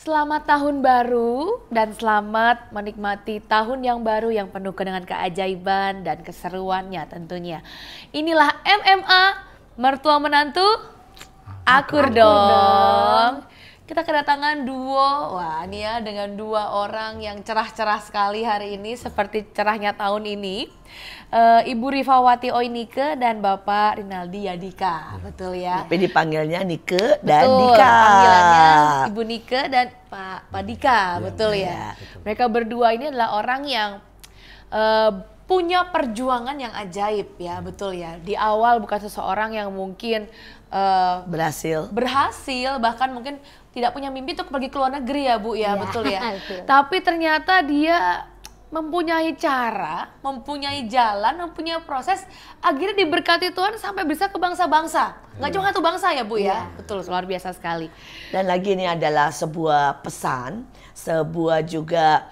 Selamat tahun baru dan selamat menikmati tahun yang baru yang penuh dengan keajaiban dan keseruannya tentunya. Inilah MMA, mertua menantu, akur dong. Kita kedatangan duo, wah ini ya dengan dua orang yang cerah-cerah sekali hari ini seperti cerahnya tahun ini. Ibu Rifawati Oynike dan Bapak Rinaldi Yadika, betul ya? Tapi dipanggilnya Nike dan betul, Dika. Panggilannya Ibu Nike dan Pak Dika, betul ya. Betul. Mereka berdua ini adalah orang yang punya perjuangan yang ajaib ya, betul ya. Di awal bukan seseorang yang mungkin berhasil, bahkan mungkin tidak punya mimpi untuk pergi ke luar negeri ya Bu ya, betul ya. Tapi ternyata dia mempunyai cara, mempunyai jalan, mempunyai proses, akhirnya diberkati Tuhan sampai bisa ke bangsa-bangsa. Nggak cuma satu bangsa ya Bu ya, betul, luar biasa sekali. Dan lagi ini adalah sebuah pesan, sebuah juga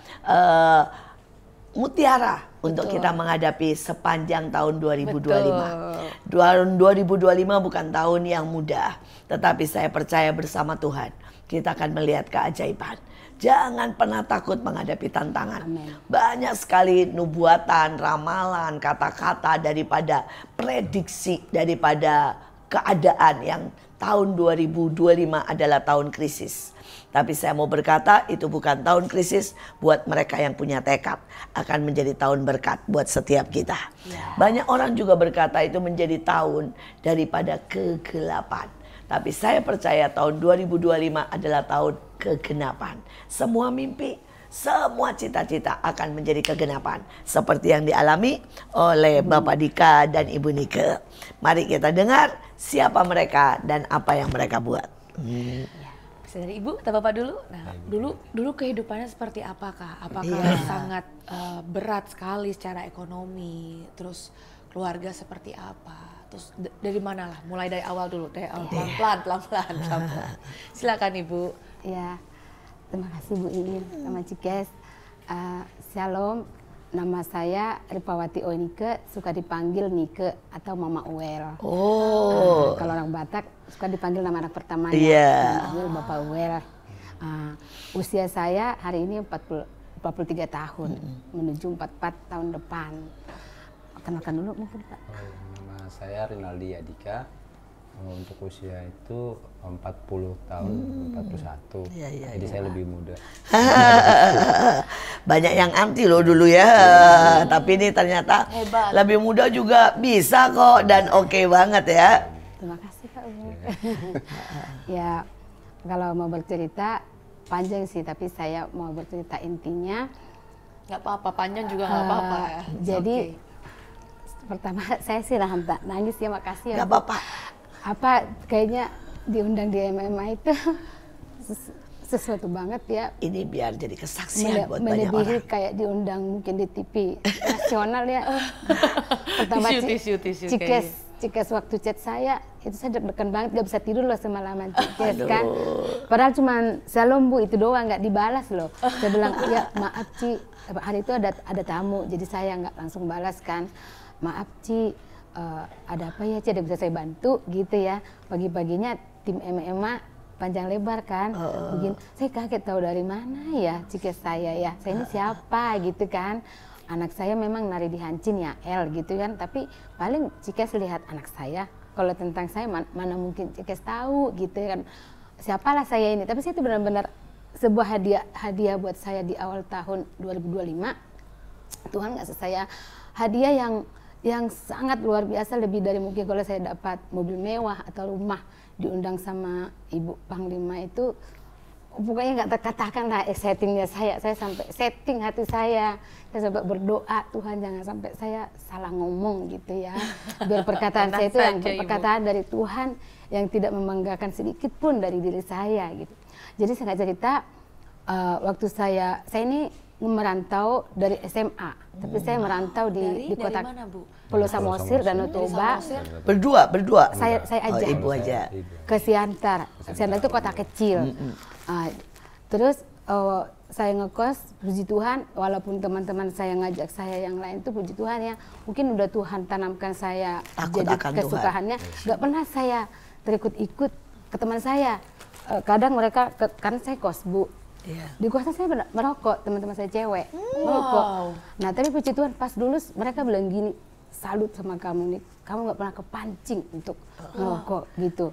mutiara untuk kita menghadapi sepanjang tahun 2025. Tahun 2025 bukan tahun yang mudah, tetapi saya percaya bersama Tuhan kita akan melihat keajaiban. Jangan pernah takut menghadapi tantangan. Amen. Banyak sekali nubuatan, ramalan, kata-kata daripada prediksi, daripada keadaan yang tahun 2025 adalah tahun krisis. Tapi saya mau berkata itu bukan tahun krisis buat mereka yang punya tekad. Akan menjadi tahun berkat buat setiap kita. Yeah. Banyak orang juga berkata itu menjadi tahun daripada kegelapan. Tapi saya percaya tahun 2025 adalah tahun kegenapan. Semua mimpi, semua cita-cita akan menjadi kegenapan. Seperti yang dialami oleh Bapak Dika dan Ibu Nike. Mari kita dengar siapa mereka dan apa yang mereka buat. Bisa dari Ibu atau Bapak dulu? Nah, dulu kehidupannya seperti apakah? Apakah sangat berat sekali secara ekonomi? Terus keluarga seperti apa? Terus dari mana lah? Mulai dari awal dulu, pelan-pelan. Silakan Ibu. Ya, terima kasih Bu Iin sama Cikes. Shalom, nama saya Rifawati Oynike, suka dipanggil Nike atau Mama Uel. Kalau orang Batak suka dipanggil nama anak pertamanya, Mama Uel, Bapak Uel. Usia saya hari ini 43 tahun, menuju 44 tahun depan. Kenalkan dulu mungkin Pak. Nama saya Rinaldi Yadika. Untuk usia itu 40 tahun, 41. Jadi saya lebih muda. Banyak yang anti loh dulu ya. Tapi ini ternyata hebat. Lebih muda juga bisa kok dan oke banget ya. Terima kasih Pak Uwe. Ya, kalau mau bercerita panjang sih, tapi saya mau bercerita intinya. Nggak apa-apa, panjang juga nggak apa-apa ya. Jadi pertama saya sih nangis ya, makasih ya. Nggak apa-apa. Apa kayaknya diundang di MMA itu sesuatu banget ya. Ini biar jadi kesaksian buat banyak orang. Melebihi kayak diundang mungkin di TV nasional ya. Pertama Cikes waktu chat saya itu saya deg-degan banget, gak bisa tidur loh semalaman Cikes kan. Padahal cuma shalom Bu itu doang, nggak dibalas loh. Saya bilang ya maaf Ci, hari itu ada tamu jadi saya nggak langsung balas kan. Maaf Ci, ada apa ya Ci, ada bisa saya bantu gitu ya. Pagi-paginya tim MMA panjang lebar kan, begini. Saya kaget tahu dari mana ya Cikes saya ya, saya ini siapa gitu kan. Anak saya memang nari di Hancin ya El gitu kan, tapi paling Cikes lihat anak saya. Kalau tentang saya mana mungkin Cikes tahu gitu kan. Siapalah saya ini, tapi saya itu benar-benar sebuah hadiah buat saya di awal tahun 2025. Tuhan ngasih saya hadiah yang sangat luar biasa, lebih dari mungkin kalau saya dapat mobil mewah atau rumah, diundang sama Ibu Panglima itu pokoknya nggak terkatakan lah settingnya saya sampai setting hati saya sampai berdoa Tuhan jangan sampai saya salah ngomong gitu ya, biar perkataan saya itu yang perkataan dari Tuhan yang tidak membanggakan sedikit pun dari diri saya gitu. Jadi saya cerita waktu saya ini merantau dari SMA, tapi saya merantau di kota mana, Bu? Pulau Samosir, Danau Toba. Berdua. Saya aja. Ibu aja. Ke Siantar. Siantar itu kota kecil. Terus saya ngekos, puji Tuhan, walaupun teman-teman saya ngajak saya yang lain tuh puji Tuhan ya, mungkin udah Tuhan tanamkan saya Takut jadi akan kesukaannya, nggak pernah saya terikut-ikut ke teman saya. Kadang mereka, karena saya kos Bu, di kosan saya merokok, teman-teman saya cewek, merokok. Nah tapi puji Tuhan pas lulus mereka bilang gini, salut sama kamu nih, kamu nggak pernah kepancing untuk ngerokok gitu.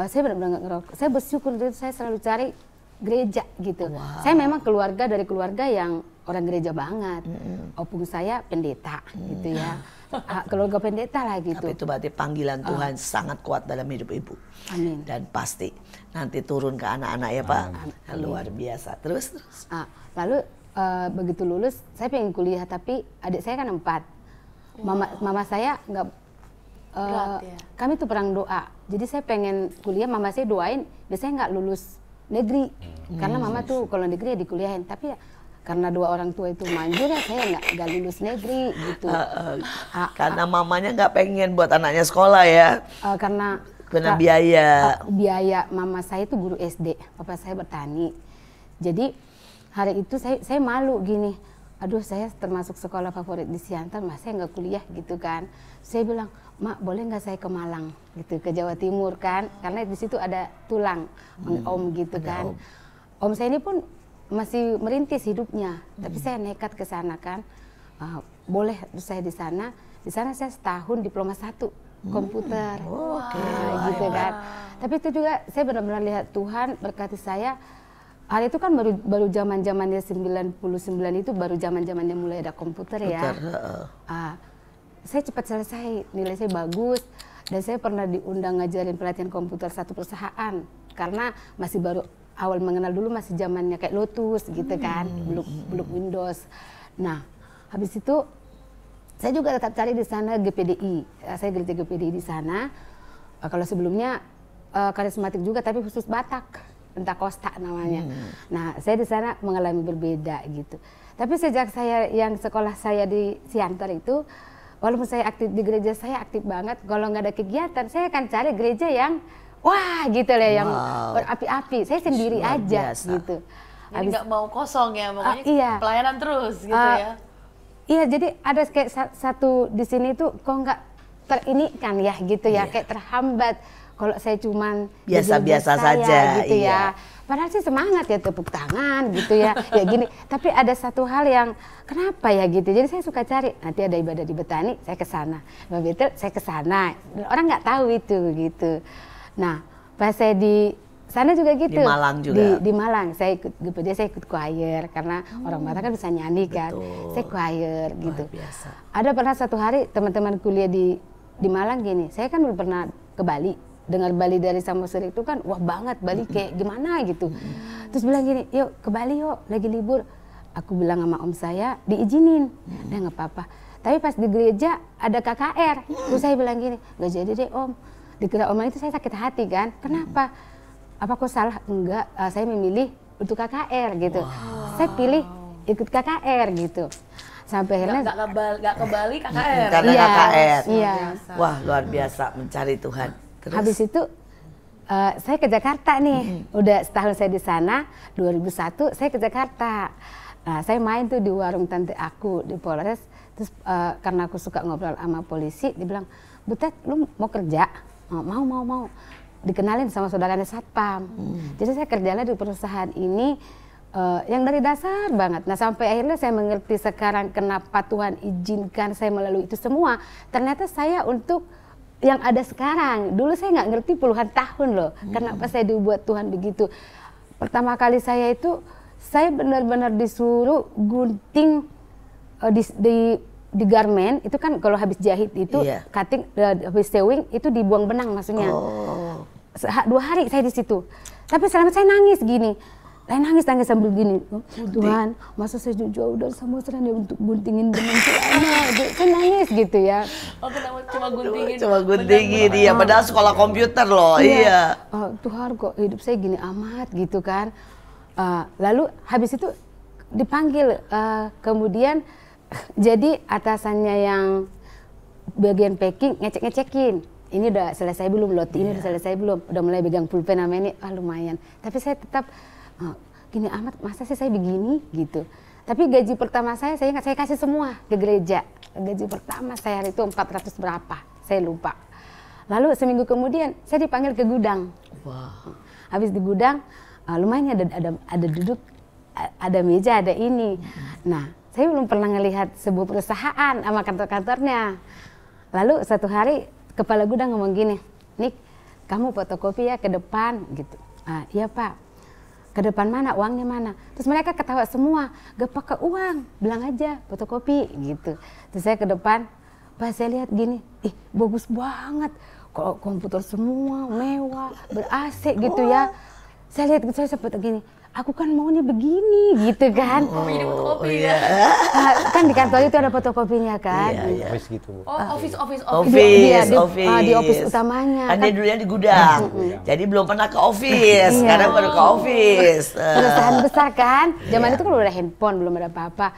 Saya benar-benar nggak ngerokok, saya bersyukur itu saya selalu cari gereja gitu. Saya memang dari keluarga yang orang gereja banget. Opung saya pendeta gitu ya. Keluarga pendeta lah gitu. Tapi itu berarti panggilan Tuhan sangat kuat dalam hidup ibu. Amin. Dan pasti nanti turun ke anak-anak ya Pak. Luar biasa. Terus. Lalu begitu lulus saya pengen kuliah tapi adik saya kan 4. Mama saya nggak. Kami tuh perang doa. Jadi saya pengen kuliah, mama saya doain, biasanya nggak lulus negeri. Karena mama tuh kalau negeri ya dikuliahin. Tapi ya, karena 2 orang tua itu manjur ya saya nggak lulus negeri gitu. Karena mamanya nggak pengen buat anaknya sekolah ya. Karena biaya. Biaya mama saya itu guru SD, papa saya bertani. Jadi hari itu saya malu gini. Aduh saya termasuk sekolah favorit di Siantar, mas saya nggak kuliah gitu kan. Saya bilang, Mak boleh nggak saya ke Malang gitu, ke Jawa Timur kan. Karena di situ ada tulang, om gitu kan. Om saya ini pun masih merintis hidupnya, tapi saya nekat ke sana kan. Boleh saya di sana saya setahun diploma 1 komputer. Gitu kan. Tapi itu juga saya benar-benar lihat Tuhan berkati saya. Hari itu kan baru zaman-zamannya 99 itu baru zaman-zamannya mulai ada komputer ya. Saya cepat selesai, nilai saya bagus dan saya pernah diundang ngajarin pelatihan komputer satu perusahaan karena masih baru awal mengenal, dulu masih zamannya kayak Lotus gitu kan, belum Windows. Nah, habis itu saya juga tetap cari di sana GPDI. Saya gereja GPDI di sana. Kalau sebelumnya karismatik juga tapi khusus Batak. Pentakosta namanya. Nah, saya di sana mengalami berbeda gitu. Tapi sejak saya yang sekolah saya di Siantar itu, walaupun saya aktif di gereja, saya aktif banget. Kalau nggak ada kegiatan, saya akan cari gereja yang wah gitu lah, yang berapi-api. Saya sendiri aja gitu. Jadi nggak mau kosong ya, makanya pelayanan terus gitu ya. Iya, jadi ada kayak satu di sini tuh kok nggak terinikan ya gitu ya, kayak terhambat. Kalau saya cuman biasa-biasa saja gitu ya. Padahal sih semangat ya, tepuk tangan gitu ya. Ya gini, tapi ada satu hal yang kenapa ya gitu. Jadi saya suka cari, nanti ada ibadah di Betani, saya ke sana. Ibadah Betel, saya ke sana. Orang nggak tahu itu gitu. Nah, pas saya di sana juga gitu. Di Malang juga. Di Malang, saya ikut choir karena orang Batak kan bisa nyanyi kan. Saya choir gitu. Biasa. Ada pernah satu hari teman-teman kuliah di Malang gini, saya kan belum pernah ke Bali. Dengar Bali dari Samosir itu kan wah banget, Bali kayak gimana gitu. Terus bilang gini, yuk ke Bali yuk, lagi libur. Aku bilang sama om saya diizinin, nggak apa-apa. Tapi pas di gereja ada KKR, terus saya bilang gini, nggak jadi deh om. Dikira om itu saya sakit hati kan, kenapa? Apa kok salah? Enggak, saya memilih untuk KKR gitu. Saya pilih ikut KKR gitu. Sampai akhirnya nggak ke Bali KKR. Karena KKR. Iya. Wah luar biasa mencari Tuhan. Terus? Habis itu saya ke Jakarta nih, udah setahun saya di sana, 2001 saya ke Jakarta. Nah, saya main tuh di warung tante aku di Polres, terus karena aku suka ngobrol sama polisi, dia bilang, Butet lu mau kerja? Mau. Dikenalin sama saudaranya Satpam. Jadi saya kerjanya di perusahaan ini yang dari dasar banget. Nah sampai akhirnya saya mengerti sekarang kenapa Tuhan izinkan saya melalui itu semua. Ternyata saya untuk yang ada sekarang. Dulu saya nggak ngerti puluhan tahun loh. Kenapa saya dibuat Tuhan begitu. Pertama kali saya itu, saya benar-benar disuruh gunting di garmen. Itu kan kalau habis jahit itu, cutting, habis sewing itu dibuang benang maksudnya. 2 hari saya di situ. Tapi selama saya nangis gini. Saya nangis sambil gini, Tuhan, masa saya jauh dari Samosir untuk guntingin benang celana, saya nangis gitu ya. Cuma guntingin, iya. Padahal sekolah komputer loh, iya. Tuhan kok hidup saya gini amat gitu kan. Lalu habis itu dipanggil, kemudian jadi atasannya yang bagian packing ngecek-ngecekin. Ini udah selesai belum, lot ini udah selesai belum, udah mulai pegang pulpen sama ini, lumayan. Tapi saya tetap gini amat, masa sih saya begini gitu. Tapi gaji pertama saya ingat saya kasih semua ke gereja. Gaji pertama saya hari itu 400 berapa, saya lupa. Lalu seminggu kemudian saya dipanggil ke gudang. Wow. Habis di gudang, lumayan ada duduk, ada meja, ada ini. Nah, saya belum pernah ngelihat sebuah perusahaan sama kantor-kantornya. Lalu satu hari kepala gudang ngomong gini, Nik, kamu fotokopi ya ke depan gitu. Iya Pak. Ke depan mana, uangnya mana? Terus mereka ketawa semua, gak pakai uang, bilang aja fotokopi gitu. Terus saya ke depan, pas saya lihat gini, bagus banget, kalau komputer semua mewah, ber-AC gitu ya. Saya lihat, saya sempat gini, aku kan maunya begini gitu kan. Ini fotokopi ya. Kan di kantor itu ada fotokopinya kan. Iya. Office gitu, Bu. Oh, office. Di office utamanya. Kan dia dulunya di gudang. Jadi belum pernah ke office. Sekarang baru ke office. Perusahaan besar kan. Zaman itu kan udah ada handphone, belum ada apa-apa.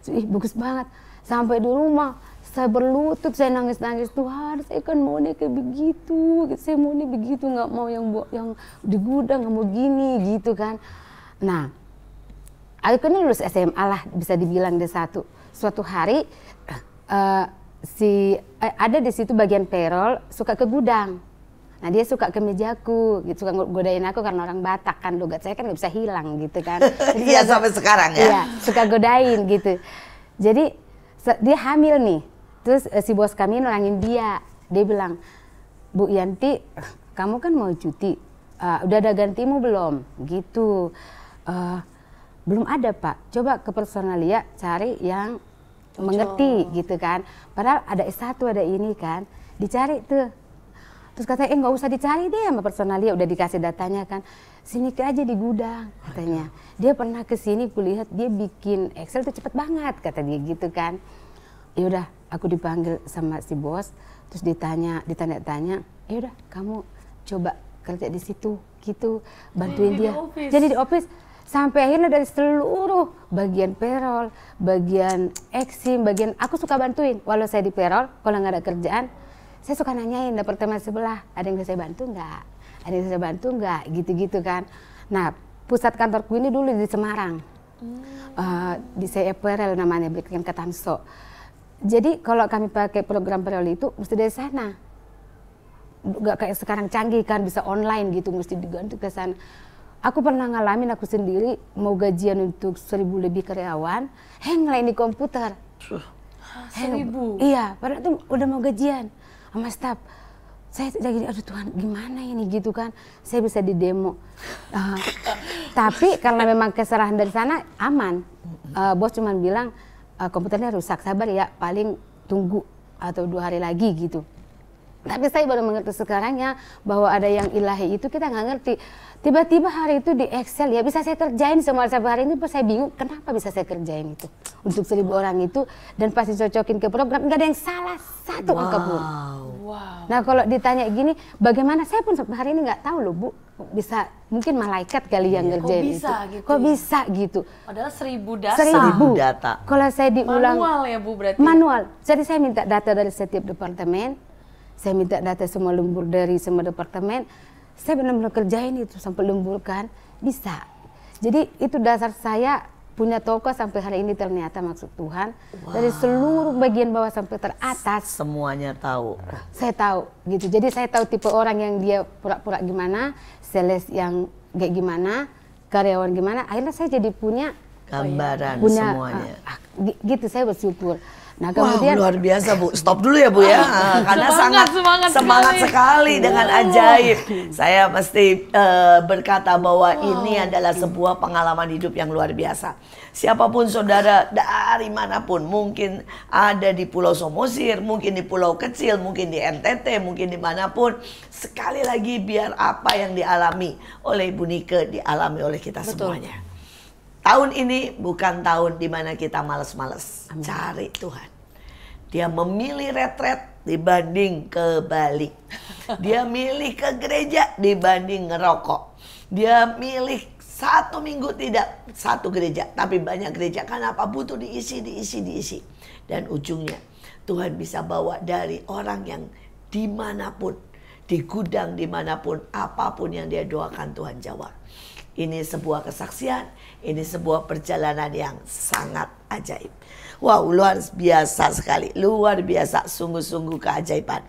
Bagus banget. Sampai di rumah, saya berlutut, saya nangis-nangis, Tuhan, saya kan maunya kayak begitu. Saya maunya begitu, nggak mau yang di gudang, nggak mau gini gitu kan. Nah, aku kan lulus SMA lah, bisa dibilang D1. Suatu hari ada di situ bagian payroll suka ke gudang. Nah dia suka ke mejaku, gitu, suka godain aku karena orang Batak kan, logat saya kan nggak bisa hilang gitu kan. Iya sampai sekarang ya. Iya, suka godain gitu. Jadi dia hamil nih, terus si bos kami nolangin dia bilang, Bu Yanti, kamu kan mau cuti, udah ada gantimu belum? Gitu. Belum ada Pak, coba ke personalia cari yang mengerti gitu kan. Padahal ada S1, ada ini kan, dicari tuh. Terus katanya, nggak usah dicari deh sama personalia, udah dikasih datanya kan. Sini ke aja di gudang katanya. Dia pernah ke sini, kulihat dia bikin Excel tuh cepet banget kata dia gitu kan. Ya udah, aku dipanggil sama si bos, terus ditanya-tanya, ya udah kamu coba kerja di situ gitu, bantuin dia. Jadi di office. Sampai akhirnya dari seluruh bagian payroll, bagian eksim, bagian aku suka bantuin. Walau saya di payroll, kalau nggak ada kerjaan, saya suka nanyain departemen sebelah, ada yang bisa saya bantu nggak? Ada yang bisa saya bantu nggak? Gitu-gitu kan. Nah, pusat kantorku ini dulu di Semarang. Di CFRL namanya, bikin Ketamso. Jadi kalau kami pakai program payroll itu, mesti dari sana. Nggak kayak sekarang canggih kan, bisa online gitu, mesti diganti ke sana. Aku pernah ngalamin aku sendiri mau gajian untuk 1.000 lebih karyawan, ngelain di komputer. 1.000? Iya, padahal tuh udah mau gajian sama staff. Saya lagi, aduh Tuhan gimana ini gitu kan, saya bisa di demo. Tapi karena memang kesalahan dari sana aman. Bos cuma bilang komputernya rusak, sabar ya, paling tunggu atau 2 hari lagi gitu. Tapi saya baru mengerti sekarangnya bahwa ada yang ilahi itu kita nggak ngerti. Tiba-tiba hari itu di Excel ya bisa saya kerjain semua sampai hari ini, saya bingung kenapa bisa saya kerjain itu untuk 1.000 orang itu, dan pasti cocokin ke program nggak ada yang salah satu angka pun. Wow. Nah kalau ditanya gini, bagaimana, saya pun sampai hari ini nggak tahu loh Bu, bisa mungkin malaikat kali yang ngerjain itu. Gitu kok ya? Bisa gitu? Padahal 1.000 data. 1.000 data. Kalau saya diulang Manual ya Bu berarti? Manual. Jadi saya minta data dari setiap departemen, saya minta data semua lembur dari semua departemen. Saya benar-benar kerjain itu sampai lembur kan, bisa. Jadi itu dasar saya punya toko sampai hari ini ternyata maksud Tuhan. Dari seluruh bagian bawah sampai teratas. Semuanya tahu. Saya tahu gitu. Jadi saya tahu tipe orang yang dia pura-pura gimana, sales yang kayak gimana, karyawan gimana. Akhirnya saya jadi punya gambaran semuanya. Gitu saya bersyukur. Nah, kemudian luar biasa Bu. Stop dulu ya Bu ya. Karena semangat sekali dengan ajaib. Saya mesti berkata bahwa ini adalah sebuah pengalaman hidup yang luar biasa. Siapapun saudara dari manapun, mungkin ada di Pulau Samosir, mungkin di pulau kecil, mungkin di NTT, mungkin dimanapun. Sekali lagi biar apa yang dialami oleh Ibu Nike dialami oleh kita semuanya. Tahun ini bukan tahun dimana kita males-males cari Tuhan. Dia memilih retret dibanding ke Bali. Dia milih ke gereja dibanding ngerokok. Dia milih 1 minggu tidak 1 gereja, tapi banyak gereja. Karena apa? Butuh diisi. Dan ujungnya Tuhan bisa bawa dari orang yang dimanapun, di gudang dimanapun, apapun yang dia doakan Tuhan jawab. Ini sebuah kesaksian, ini sebuah perjalanan yang sangat ajaib. Wow, luar biasa sekali, luar biasa, sungguh-sungguh keajaiban.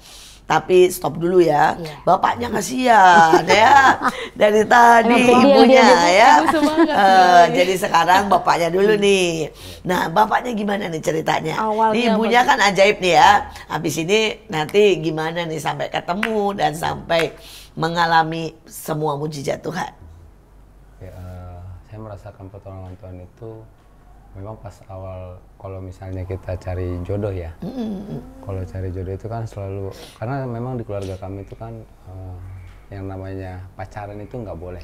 Tapi stop dulu ya, bapaknya kasihan ya, dari tadi ibunya ya. Jadi sekarang bapaknya dulu nih. Nah, bapaknya gimana nih ceritanya? Nih, ibunya kan ajaib nih ya. Habis ini nanti gimana nih sampai ketemu dan sampai mengalami semua mujizat Tuhan? Ya, saya merasakan pertolongan Tuhan itu memang pas awal, kalau misalnya kita cari jodoh ya. Kalau cari jodoh itu kan selalu, karena memang di keluarga kami itu kan yang namanya pacaran itu nggak boleh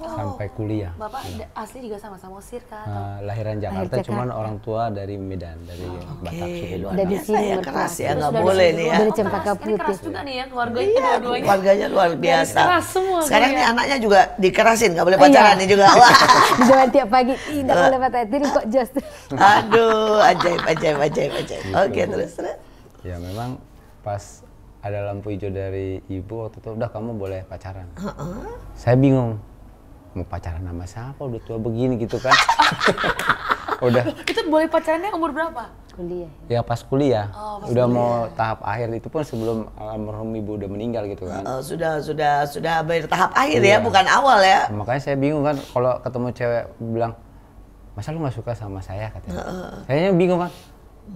sampai kuliah. Bapak asli juga sama-sama Usir kan? Lahiran Jakarta, cuman orang tua dari Medan, dari Batak suku. Luar biasa ya, keras ya, nggak boleh nih ya. Dari Cempaka Ini Putih. keras juga nih ya keluarganya, dua-duanya. Keluarganya luar biasa. Keras semua. Sekarang nih anaknya juga dikerasin, nggak boleh pacaran nih juga. Wah. Di jalan tiap pagi, tidak boleh patah hati kok Jos. Aduh, ajaib. Oke, terus. Ya memang pas ada lampu hijau dari ibu waktu itu, udah kamu boleh pacaran. Saya bingung, mau pacaran sama siapa, udah tua begini gitu kan. Udah. Itu boleh pacarannya umur berapa? Kuliah. Ya pas kuliah, udah mau tahap akhir, itu pun sebelum almarhum ibu udah meninggal gitu kan. Sudah bertahap akhir ya, bukan awal ya. Makanya saya bingung kan, kalau ketemu cewek bilang, masa lu nggak suka sama saya katanya. Sayanya bingung kan,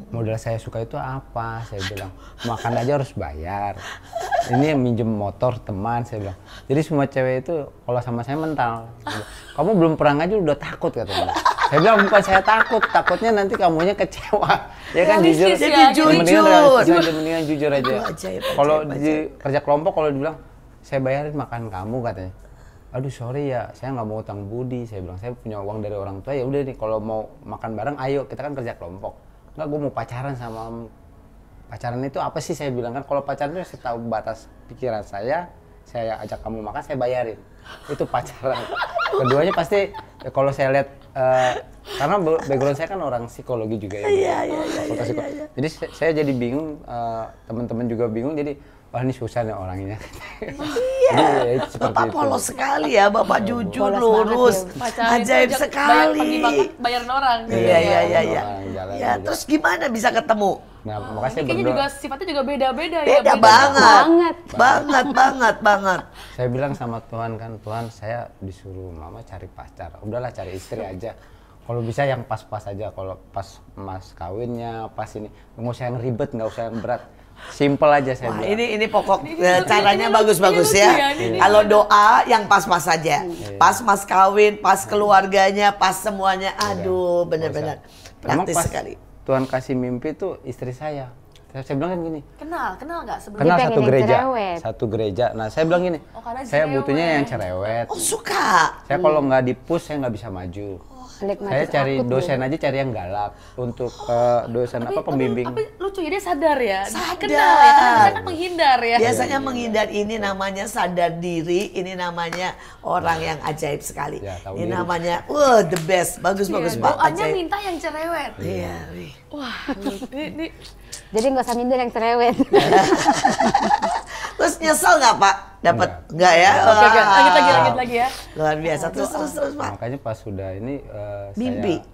modal saya suka itu apa? Saya bilang, makan aja harus bayar. Ini yang minjem motor teman, saya bilang. Jadi semua cewek itu kalau sama saya mental. Kamu belum pernah ngaji udah takut katanya. Saya bilang bukan saya takut, takutnya nanti kamunya kecewa. Ya kan jujur. Jadi jujur. Mendingan jujur aja. Kalau di kerja kelompok kalau dibilang saya bayarin makan kamu katanya. Aduh sorry ya, saya nggak mau utang budi. Saya bilang saya punya uang dari orang tua, ya udah nih kalau mau makan bareng ayo, kita kan kerja kelompok. Enggak, gue mau pacaran sama kamu. Pacaran itu apa sih, saya bilang kan, kalau pacaran itu saya tahu batas pikiran saya ajak kamu makan, saya bayarin. Itu pacaran. Keduanya pasti kalau saya lihat, karena background saya kan orang psikologi juga ya. Iya. Jadi saya jadi bingung, teman-teman juga bingung, jadi wah ini susah nih orangnya. Iya, Bapak polos sekali ya, Bapak jujur, lurus, ajaib sekali. Pagi bayarin orang. Iya. Ya, terus gimana bisa ketemu? Nah, makanya saya kayaknya juga sifatnya juga beda-beda ya. Beda banget. Saya bilang sama Tuhan kan, Tuhan saya disuruh mama cari pacar, udahlah cari istri aja. Kalau bisa yang pas-pas aja, kalau pas mas kawinnya, pas ini, nggak usah yang ribet, nggak usah yang berat. Simple aja saya bilang. Ini pokok caranya bagus-bagus ya. Kalau doa yang pas-pas saja. Pas mas kawin, pas keluarganya, pas semuanya. Aduh, benar-benar praktis sekali. Tuhan kasih mimpi tuh istri saya. Saya bilang kan gini. Kenal nggak sebelumnya? Kenal Cerewet. satu gereja. Nah saya bilang gini, saya butuhnya yang cerewet. Oh suka. Saya kalau nggak di-push saya nggak bisa maju. Saya cari dosen aja, cari yang galak untuk dosen pembimbing. Tapi lucu ya, dia sadar ya. Sadar. Kenal ya, karena biasanya kan menghindar ya. Biasanya menghindar, ini namanya sadar diri, ini namanya orang yang ajaib sekali. Ya, ini namanya, the best, bagus Pak. Doanya minta yang cerewet. Iya. Wah, ini. Jadi nggak usah minder yang cerewet. Terus nyesel nggak Pak? Dapat nggak ya? Oke, lanjut lagi ya. Luar biasa. Terus Pak. Makanya pas sudah ini mimpi.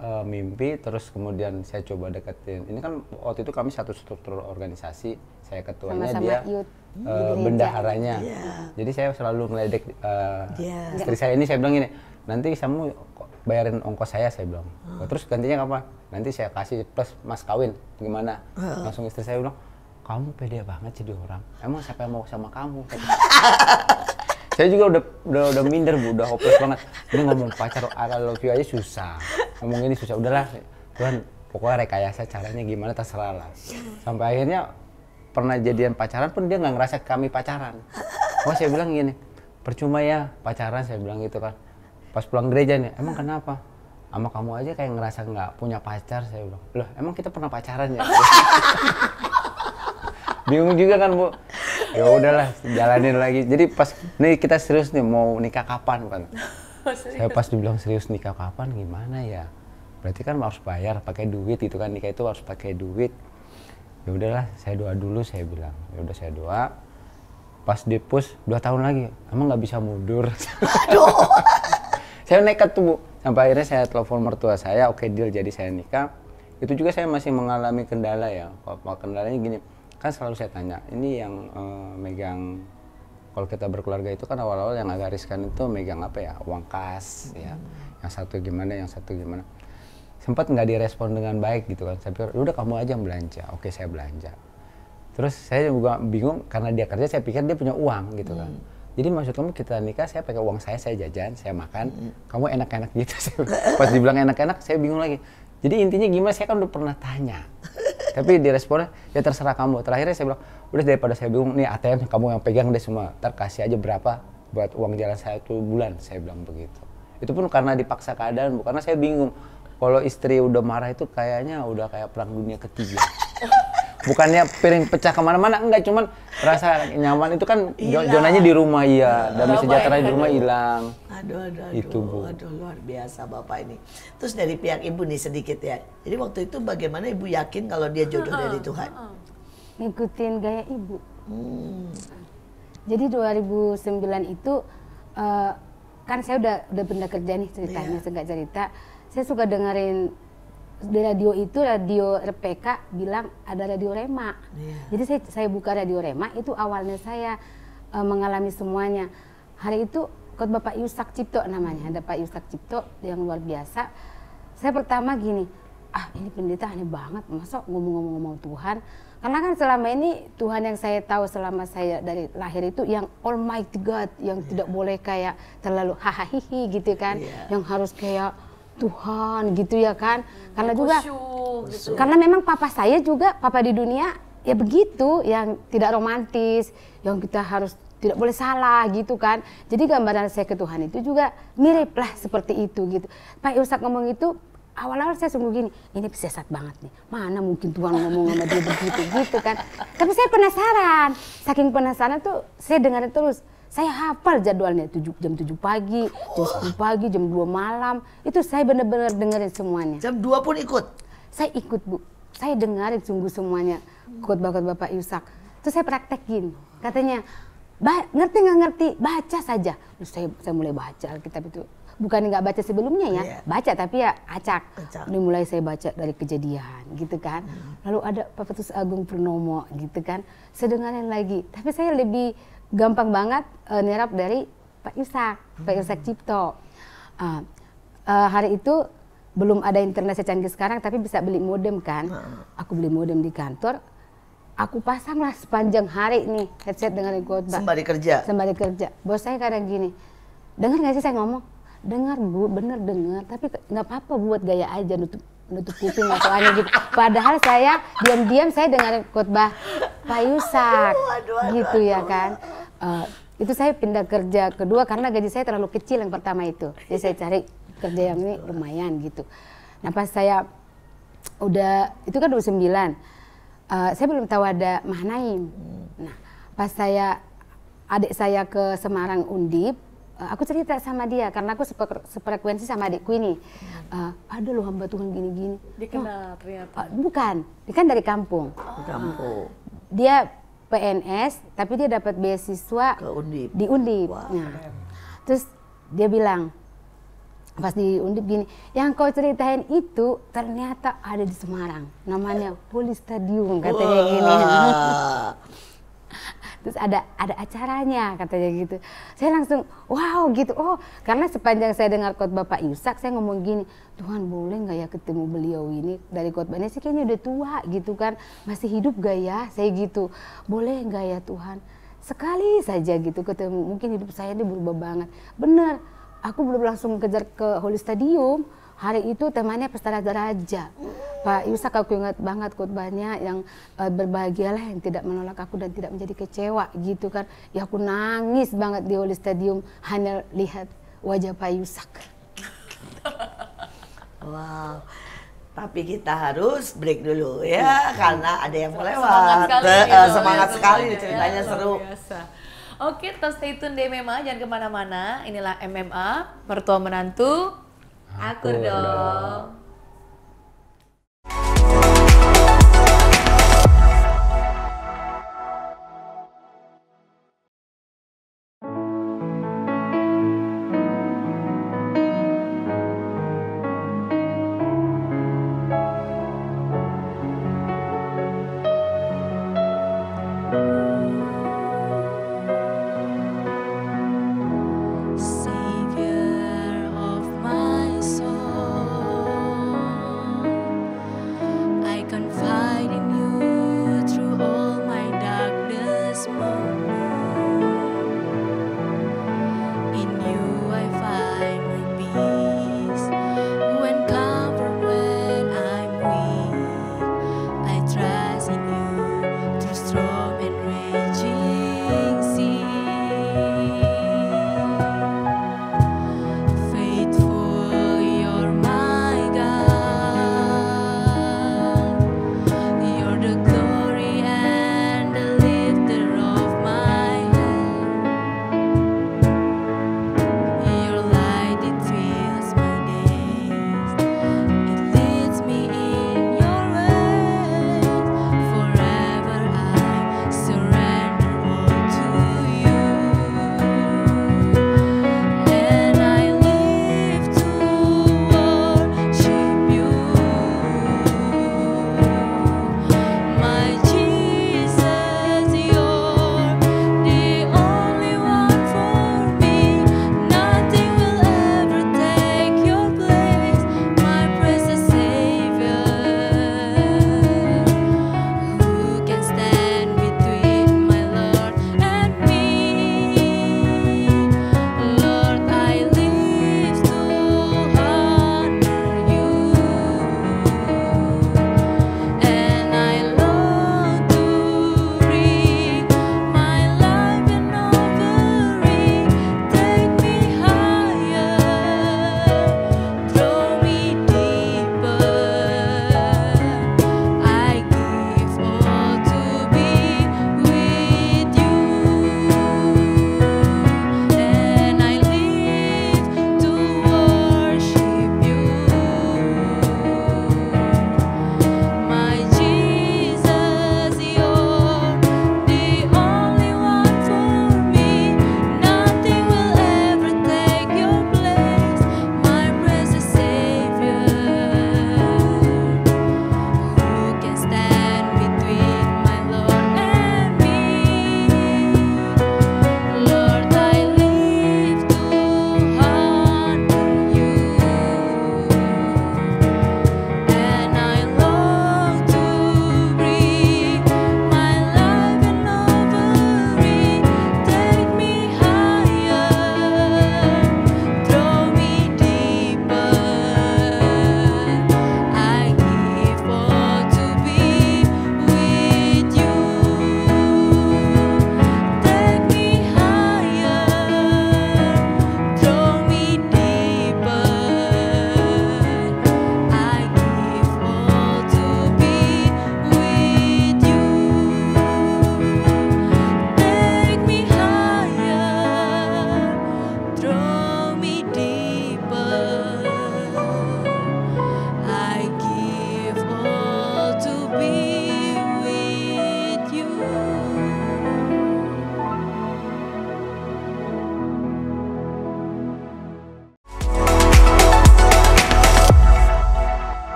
Saya mimpi, terus kemudian saya coba deketin. Ini kan waktu itu kami satu struktur organisasi, saya ketuanya, sama-sama dia bendaharanya. Jadi saya selalu ngeledek istri saya ini, saya bilang gini, nanti kamu bayarin ongkos saya bilang. Terus gantinya kapan? Nanti saya kasih plus mas kawin, gimana? Langsung istri saya bilang, kamu pede banget jadi orang. Emang siapa yang mau sama kamu? Saya juga udah minder Bu, udah hopeless banget. Ini ngomong pacar, I love you aja susah. Ngomong ini susah, udahlah. Tuhan, pokoknya rekayasa caranya gimana terserah lah. Sampai akhirnya pernah jadian pacaran pun dia nggak ngerasa kami pacaran. Oh saya bilang gini, percuma ya pacaran, saya bilang gitu kan. Pas pulang gereja nih, emang kenapa? Sama kamu aja kayak ngerasa nggak punya pacar, saya bilang. Loh, emang kita pernah pacaran ya? Bingung juga kan Bu. Ya udahlah, jalanin lagi. Jadi pas nih kita serius nih mau nikah kapan kan? Saya pas dibilang serius nikah kapan gimana ya? Berarti kan harus bayar pakai duit gitu kan, nikah itu harus pakai duit. Ya udahlah, saya doa dulu, saya bilang. Ya udah saya doa. Pas di push 2 tahun lagi, emang nggak bisa mundur. Saya nekat tuh Bu, sampai akhirnya saya telepon mertua saya, oke deal, jadi saya nikah. Itu juga saya masih mengalami kendala ya. Kalau kendalanya gini, kan selalu saya tanya, ini yang megang, kalau kita berkeluarga itu kan awal-awal yang agak riskan itu megang apa ya, uang kas ya. Yang satu gimana, yang satu gimana. Sempat nggak direspon dengan baik gitu kan. Saya pikir, udah kamu aja yang belanja. Oke, saya belanja. Terus saya juga bingung karena dia kerja, saya pikir dia punya uang gitu kan. Jadi maksud kamu kita nikah, saya pakai uang saya jajan, saya makan, kamu enak-enak gitu. Pas dibilang enak-enak, saya bingung lagi. Jadi intinya gimana, saya kan udah pernah tanya. Tapi diresponnya, ya terserah kamu. Terakhirnya saya bilang, udah daripada saya bingung, nih ATM kamu yang pegang deh semua. Ntar kasih aja berapa buat uang jalan saya 1 bulan, saya bilang begitu. Itu pun karena dipaksa keadaan, bukan karena saya bingung. Kalau istri udah marah itu kayaknya udah kayak perang dunia ketiga. Bukannya piring pecah kemana-mana, enggak, cuman rasa nyaman itu kan zonanya di rumah, iya, damai sejahtera di rumah hilang. Aduh, itu Bu. Aduh, luar biasa Bapak ini. Terus dari pihak Ibu nih sedikit ya. Jadi waktu itu bagaimana Ibu yakin kalau dia jodoh dari Tuhan? Ngikutin gaya ibu. Jadi 2009 itu kan saya udah pindah kerja nih ceritanya, singkat cerita. Saya suka dengerin di radio itu, radio RPK bilang ada radio Rema. Jadi saya buka radio Rema, itu awalnya saya mengalami semuanya. Hari itu khotbah Pak Yusak Cipto namanya, ada Pak Yusak Cipto yang luar biasa. Saya pertama gini, ini pendeta aneh banget, masa ngomong-ngomong Tuhan. Karena kan selama ini Tuhan yang saya tahu selama saya dari lahir itu yang Almighty God, yang tidak boleh kayak terlalu hahaha gitu kan, yang harus kayak Tuhan gitu ya kan. Karena juga gitu. Karena memang papa saya juga papa di dunia ya begitu, yang tidak romantis, yang kita harus tidak boleh salah gitu kan. Jadi gambaran saya ke Tuhan itu juga mirip lah seperti itu gitu. Pak Yusak ngomong itu awal-awal saya sungguh gini, ini sesat banget nih. Mana mungkin Tuhan ngomong sama dia begitu gitu kan. Tapi saya penasaran. Saking penasaran tuh saya dengarin terus. Saya hafal jadwalnya, jam 7 pagi, jam 10 pagi, jam 2 malam. Itu saya benar-benar dengerin semuanya. Jam 2 pun ikut? Saya ikut Bu. Saya dengerin sungguh semuanya khotbah-khotbah Pak Yusak. Terus saya praktekin. Katanya, ngerti nggak ngerti, baca saja. Terus saya mulai baca Alkitab itu. Bukan nggak baca sebelumnya ya, baca tapi ya acak. Ini mulai saya baca dari Kejadian gitu kan. Lalu ada Pak Petrus Agung Purnomo gitu kan. Saya dengerin lagi. Tapi saya lebih gampang banget nyerap dari Pak Yusak Cipto. Hari itu belum ada internet secanggih sekarang, tapi bisa beli modem kan. Aku beli modem di kantor. Aku pasanglah sepanjang hari nih headset dengerin khotbah. Sembari kerja? Sembari kerja. Bos saya kadang gini, dengar nggak sih saya ngomong? Dengar Bu, bener dengar. Tapi nggak apa-apa buat gaya aja, nutup kuping atau aneh gitu. Padahal saya diam-diam saya dengerin khotbah Pak Yusak gitu ya kan. Itu saya pindah kerja kedua karena gaji saya terlalu kecil yang pertama itu. Jadi saya cari kerja yang ini lumayan gitu. Nah pas saya udah, itu kan 29. Saya belum tahu ada Mahnaim. Nah, pas adik saya ke Semarang Undip, aku cerita sama dia karena aku sefrekuensi sama adikku ini. Ada loh hamba Tuhan gini-gini. Dikenal ternyata. Bukan, dia kan dari kampung. Dia PNS, tapi dia dapat beasiswa ke Undip. Di Undip. Wow. Nah, terus dia bilang, pas di Undip gini, yang kau ceritain itu ternyata ada di Semarang, namanya Holy Stadium katanya gini. Terus ada acaranya katanya gitu. Saya langsung wow gitu. Oh, karena sepanjang saya dengar khotbah Pak Yusak, saya ngomong gini, Tuhan boleh nggak ya ketemu beliau ini dari khotbahnya sih kayaknya udah tua gitu kan, masih hidup gak ya? Saya gitu. Boleh nggak ya Tuhan? Sekali saja gitu ketemu, mungkin hidup saya ini berubah banget. Bener. Aku belum langsung kejar ke Holy Stadium. Hari itu temanya Pesta Raja. Pak Yusak aku ingat banget khotbahnya yang berbahagialah yang tidak menolak aku dan tidak menjadi kecewa gitu kan. Ya aku nangis banget di Holy Stadium hanya lihat wajah Pak Yusak. Wow. Tapi kita harus break dulu ya karena ada yang mau lewat. Semangat sekali ceritanya seru. Oke, terus stay tune di MMA, jangan kemana-mana. Inilah MMA, mertua menantu, akur dong.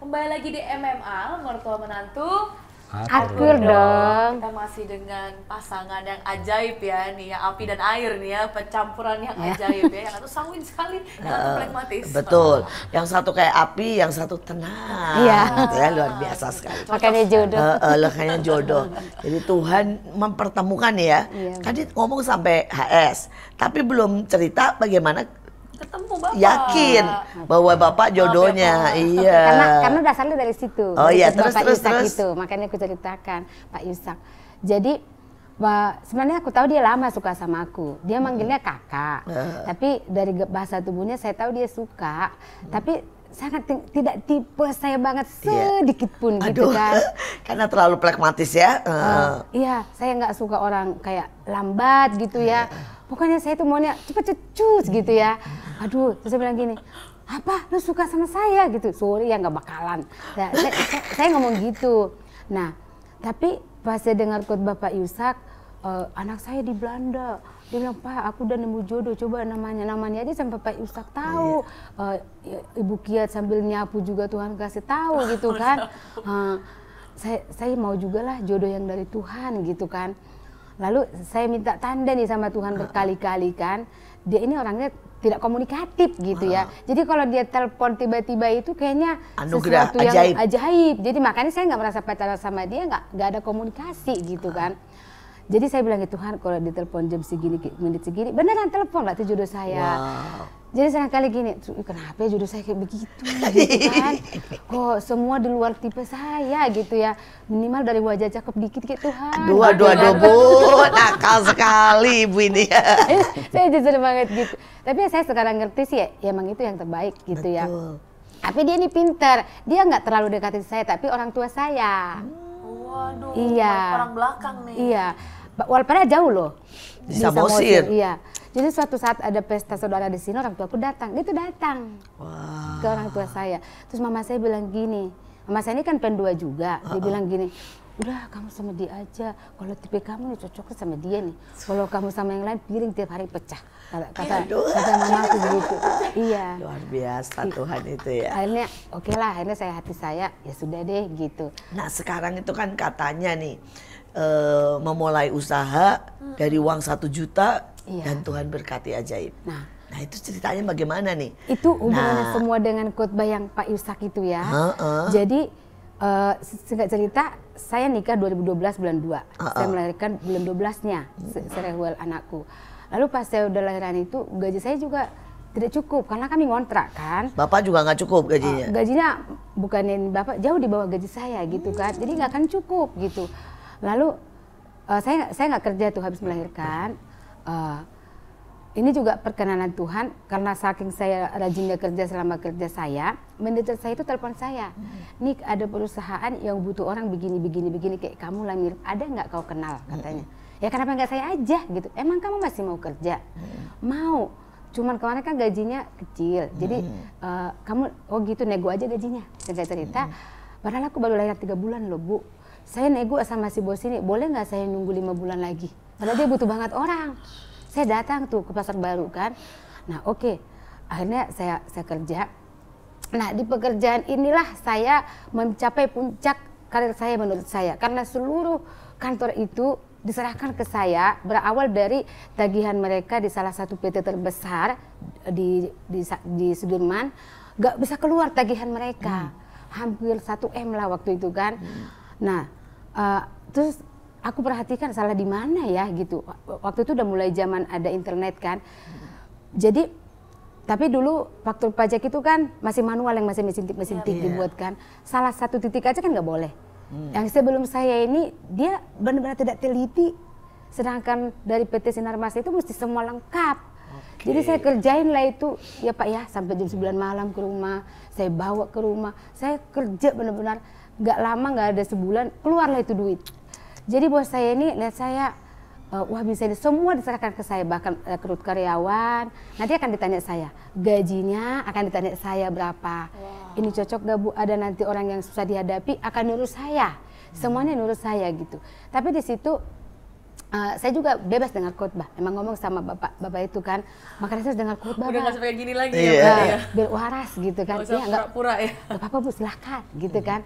Kembali lagi di MMA, mertua menantu. Akur dong. Kita masih dengan pasangan yang ajaib ya nih ya, api dan air nih ya, percampuran yang ajaib ya. Yang satu sanguin sekali, yang satu pragmatis. Betul. Yang satu kayak api, yang satu tenang. Iya. Gitu ya, luar biasa sekali. Makanya jodoh. Makanya jodoh. Jadi Tuhan mempertemukan ya. Tadi ngomong sampai HS, tapi belum cerita bagaimana ketemu Bapak. Yakin bahwa Bapak jodohnya. Iya. Karena dasarnya dari situ. Oh iya, Bapak terus. Itu. Makanya aku ceritakan Pak Yusak. Jadi sebenarnya aku tahu dia lama suka sama aku. Dia manggilnya kakak. Tapi dari bahasa tubuhnya saya tahu dia suka. Tapi sangat tidak tipe saya banget sedikit pun. Aduh, gitu kan. Karena terlalu pragmatis ya. Iya, saya nggak suka orang kayak lambat gitu ya. Pokoknya saya tuh maunya cepet cus gitu ya. Aduh, terus saya bilang gini, apa lu suka sama saya gitu? Sorry ya, nggak bakalan. Nah, saya ngomong gitu. Nah, tapi pas saya dengar khotbah Pak Yusak, anak saya di Belanda, dia bilang, Pak, aku udah nemu jodoh, coba namanya aja sampai Pak Yusak tahu. Ibu Kiat sambil nyapu juga Tuhan kasih tahu gitu kan. Saya mau juga lah jodoh yang dari Tuhan gitu kan. Lalu saya minta tanda nih sama Tuhan berkali-kali kan. Dia ini orangnya tidak komunikatif gitu ya. Jadi kalau dia telepon tiba-tiba itu kayaknya anugerah, sesuatu yang ajaib. Jadi makanya saya nggak merasa pacaran sama dia, nggak ada komunikasi gitu kan. Jadi saya bilang gitu, Tuhan kalau ditelepon jam segini, menit segini, beneran telepon lah itu jodoh saya. Jadi sekali gini, kenapa ya jodoh saya kayak begitu gitu kan. Kok semua di luar tipe saya gitu ya. Minimal dari wajah cakep dikit kayak Tuhan. Aduh, Bu, nakal sekali Ibu ini. Saya jujur banget gitu. Tapi saya sekarang ngerti sih ya emang itu yang terbaik gitu. Betul. Ya. Tapi dia ini pinter, dia nggak terlalu deketin saya, tapi orang tua saya. Waduh, iya. Orang belakang nih. Iya. Walaupun jauh loh. Di Samosir. Iya. Jadi suatu saat ada pesta saudara di sini, orang tua aku datang. Dia tuh datang ke orang tua saya. Terus mama saya bilang gini, mama saya ini kan pen 2 juga. Dia bilang gini, udah kamu sama dia aja. Kalau tipe kamu nih cocoknya sama dia nih. Kalau kamu sama yang lain piring tiap hari pecah. Kata mama aku begitu. Iya. Luar biasa Tuhan itu ya. Akhirnya oke lah, akhirnya hati saya ya sudah deh gitu. Nah sekarang itu kan katanya nih memulai usaha dari uang 1 juta dan Tuhan berkati ajaib. Nah itu ceritanya bagaimana nih? Itu hubungannya semua dengan khotbah yang Pak Yusak itu ya. Jadi singkat cerita, saya nikah 2012 bulan 2. Saya melahirkan bulan 12-nya Serewel anakku. Lalu pas saya udah lahiran itu gaji saya juga tidak cukup karena kami ngontrak kan. Bapak juga nggak cukup gajinya? Gajinya bukannya Bapak jauh di bawah gaji saya gitu kan. Jadi nggak akan cukup gitu. Lalu saya nggak kerja tuh habis melahirkan. Ini juga perkenanan Tuhan karena saking saya rajinnya kerja selama kerja saya, manajer saya itu telepon saya, Nik ada perusahaan yang butuh orang begini kayak kamu lah mirip, ada nggak kau kenal katanya. Ya kenapa nggak saya aja gitu, emang kamu masih mau kerja? Mau, cuman kemarin kan gajinya kecil, jadi kamu gitu nego aja gajinya. Cerita, padahal aku baru lahir 3 bulan loh Bu. Saya nego sama si bos ini, boleh nggak saya nunggu 5 bulan lagi? Padahal dia butuh banget orang. Saya datang tuh ke pasar baru kan. Nah oke, akhirnya saya kerja. Nah di pekerjaan inilah saya mencapai puncak karir saya menurut saya. Karena seluruh kantor itu diserahkan ke saya, berawal dari tagihan mereka di salah satu PT terbesar di Sudirman. Gak bisa keluar tagihan mereka. Hampir 1 M lah waktu itu kan. Nah terus aku perhatikan salah di mana ya gitu. Waktu itu udah mulai zaman ada internet kan. Jadi tapi dulu faktur pajak itu kan masih manual, yang masih mesin tik dibuat kan. Salah satu titik aja kan nggak boleh. Yang sebelum saya ini dia benar-benar tidak teliti. Sedangkan dari PT Sinarmas itu mesti semua lengkap. Jadi saya kerjain lah itu ya Pak ya sampai jam 9 malam ke rumah. Saya bawa ke rumah. Saya kerja benar-benar nggak lama, nggak ada sebulan keluarlah itu duit. Jadi bos saya ini lihat saya, wah bisa ini semua diserahkan ke saya, bahkan rekrut karyawan. Nanti akan ditanya saya, gajinya akan ditanya saya berapa. Ini cocok gak Bu? Ada nanti orang yang susah dihadapi akan nurut saya, semuanya nurut saya gitu. Tapi di situ saya juga bebas dengar khotbah. Emang ngomong sama bapak itu kan, makanya saya dengar khotbah. Udah nggak sampai gini lagi ya, biar waras gitu kan. Nggak pura-pura ya. Gak apa-apa Bu, silakan gitu kan.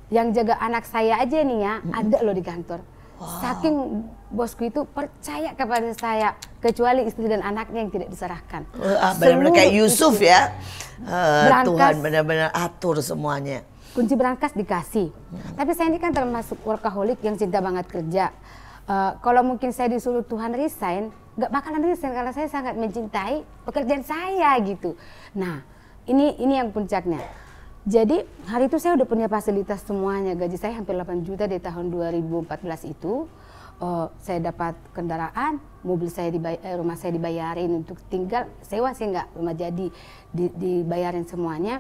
Yang jaga anak saya aja nih ya, ada loh di kantor. Saking bosku itu percaya kepada saya, kecuali istri dan anaknya yang tidak diserahkan. Benar-benar kayak Yusuf ya. Tuhan benar-benar atur semuanya. Kunci berangkas dikasih. Tapi saya ini kan termasuk workaholic yang cinta banget kerja. Kalau mungkin saya disuruh Tuhan resign, gak bakalan resign karena saya sangat mencintai pekerjaan saya gitu. Nah, ini yang puncaknya. Jadi hari itu saya udah punya fasilitas semuanya. Gaji saya hampir 8 juta di tahun 2014 itu. Saya dapat kendaraan, mobil saya rumah saya dibayarin untuk tinggal, sewa sih enggak, rumah jadi dibayarin semuanya.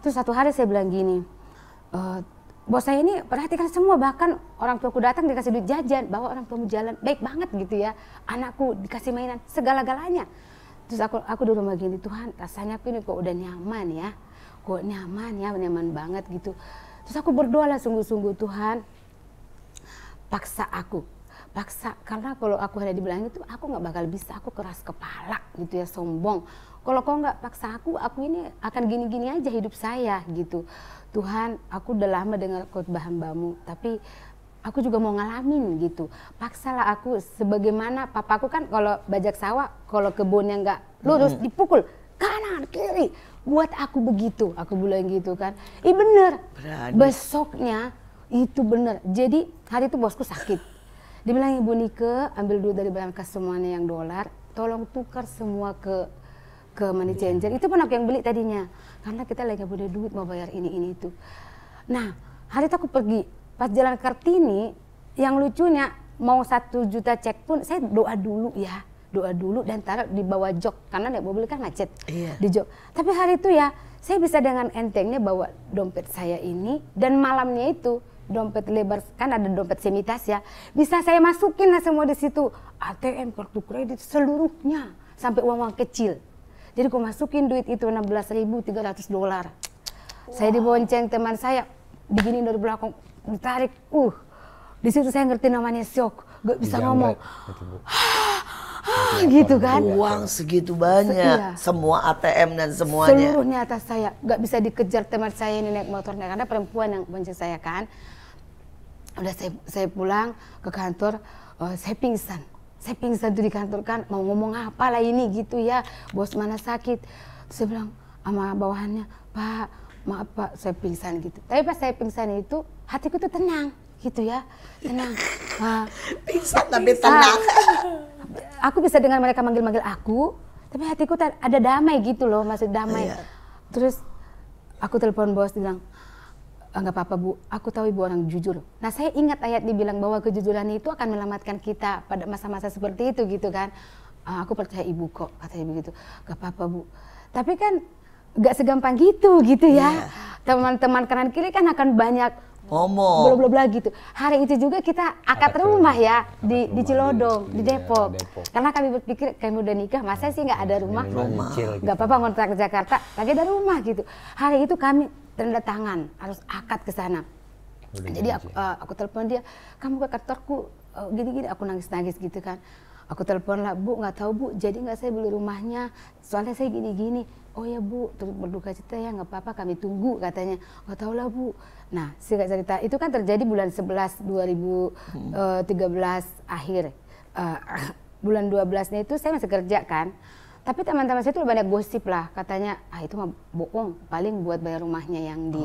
Terus satu hari saya bilang gini, bos saya ini perhatikan semua, bahkan orang tuaku datang dikasih duit jajan, bawa orang tuamu jalan, baik banget gitu ya, anakku dikasih mainan, segala-galanya. Terus aku di rumah gini, Tuhan rasanya aku ini kok udah nyaman ya, kok nyaman banget gitu. Terus aku berdoa lah sungguh-sungguh, Tuhan paksa, karena kalau aku hanya dibilang itu aku nggak bakal bisa, aku keras kepala gitu ya, sombong. Kalau kau nggak paksa aku ini akan gini-gini aja hidup saya gitu. Tuhan, aku udah lama dengar khotbah hamba-Mu, tapi aku juga mau ngalamin gitu. Paksalah aku sebagaimana papaku kan kalau bajak sawah, kalau kebunnya nggak lurus dipukul kanan kiri. Buat aku begitu, aku bilang gitu kan. Bener. Berani. Besoknya itu bener. Jadi hari itu bosku sakit. Dia bilang, Ibu Nike, ambil duit dari berangkas semuanya yang dolar, tolong tukar semua ke money changer. Itu pun aku yang beli tadinya. Karena kita lagi gak punya duit mau bayar ini itu. Nah, hari itu aku pergi. Pas jalan Kartini, yang lucunya mau 1 juta cek pun saya doa dulu ya. Doa dulu dan taruh di bawah jok. Karena naik mobil kan macet di jok. Tapi hari itu ya, saya bisa dengan entengnya bawa dompet saya ini. Dan malamnya itu, dompet lebar, kan ada dompet semitas ya. Bisa saya masukin lah semua di situ. ATM, kartu kredit, seluruhnya. Sampai uang-uang kecil. Jadi aku masukin duit itu $16.300. Saya dibonceng teman saya, begini dari belakang, ditarik. Di situ saya ngerti namanya shock, gak bisa ngomong. Gitu kan. Uang segitu banyak, semua ATM dan semuanya. Seluruhnya atas saya, gak bisa dikejar teman saya ini naik motornya, karena perempuan yang bonceng saya kan. Udah saya pulang ke kantor, saya pingsan. Saya pingsan tuh di kantor kan, mau ngomong apa lah ini gitu ya, bos mana sakit. Terus saya bilang sama bawahannya, Pak, maaf Pak, saya pingsan gitu. Tapi pas saya pingsan itu, hatiku tuh tenang gitu ya, tenang. Pingsan tapi tenang. Aku bisa dengar mereka manggil-manggil aku, tapi hatiku ada damai gitu loh, masih damai. Terus aku telepon bos, bilang, nggak apa-apa Bu, aku tahu Ibu orang jujur. Nah saya ingat ayat dibilang bahwa kejujuran itu akan menyelamatkan kita pada masa-masa seperti itu gitu kan. Aku percaya Ibu kok, katanya begitu. Gak apa-apa Bu. Tapi kan gak segampang gitu ya. Teman-teman kanan kiri kan akan banyak ngomong, bla bla gitu. Hari itu juga kita akad rumah ya di Cilodong, di Depok. Karena kami berpikir kami udah nikah, masa sih nggak ada rumah? Nggak apa-apa ngontrak ke Jakarta, tapi ada rumah gitu. Hari itu kami tanda tangan, harus akad ke sana. Jadi aku telepon dia, kamu ke kantorku gini-gini, aku nangis-nangis gitu kan. Aku telepon lah, Bu, nggak tahu Bu, jadi nggak saya beli rumahnya, soalnya saya gini-gini. Oh ya Bu, terus berduka cita ya, nggak apa-apa, kami tunggu katanya. Nggak tahu lah Bu. Nah, singkat cerita itu kan terjadi bulan 11 2013 akhir. Bulan 12-nya itu saya masih kerja kan. Tapi teman-teman saya itu banyak gosip lah, katanya itu mah bohong, paling buat bayar rumahnya yang di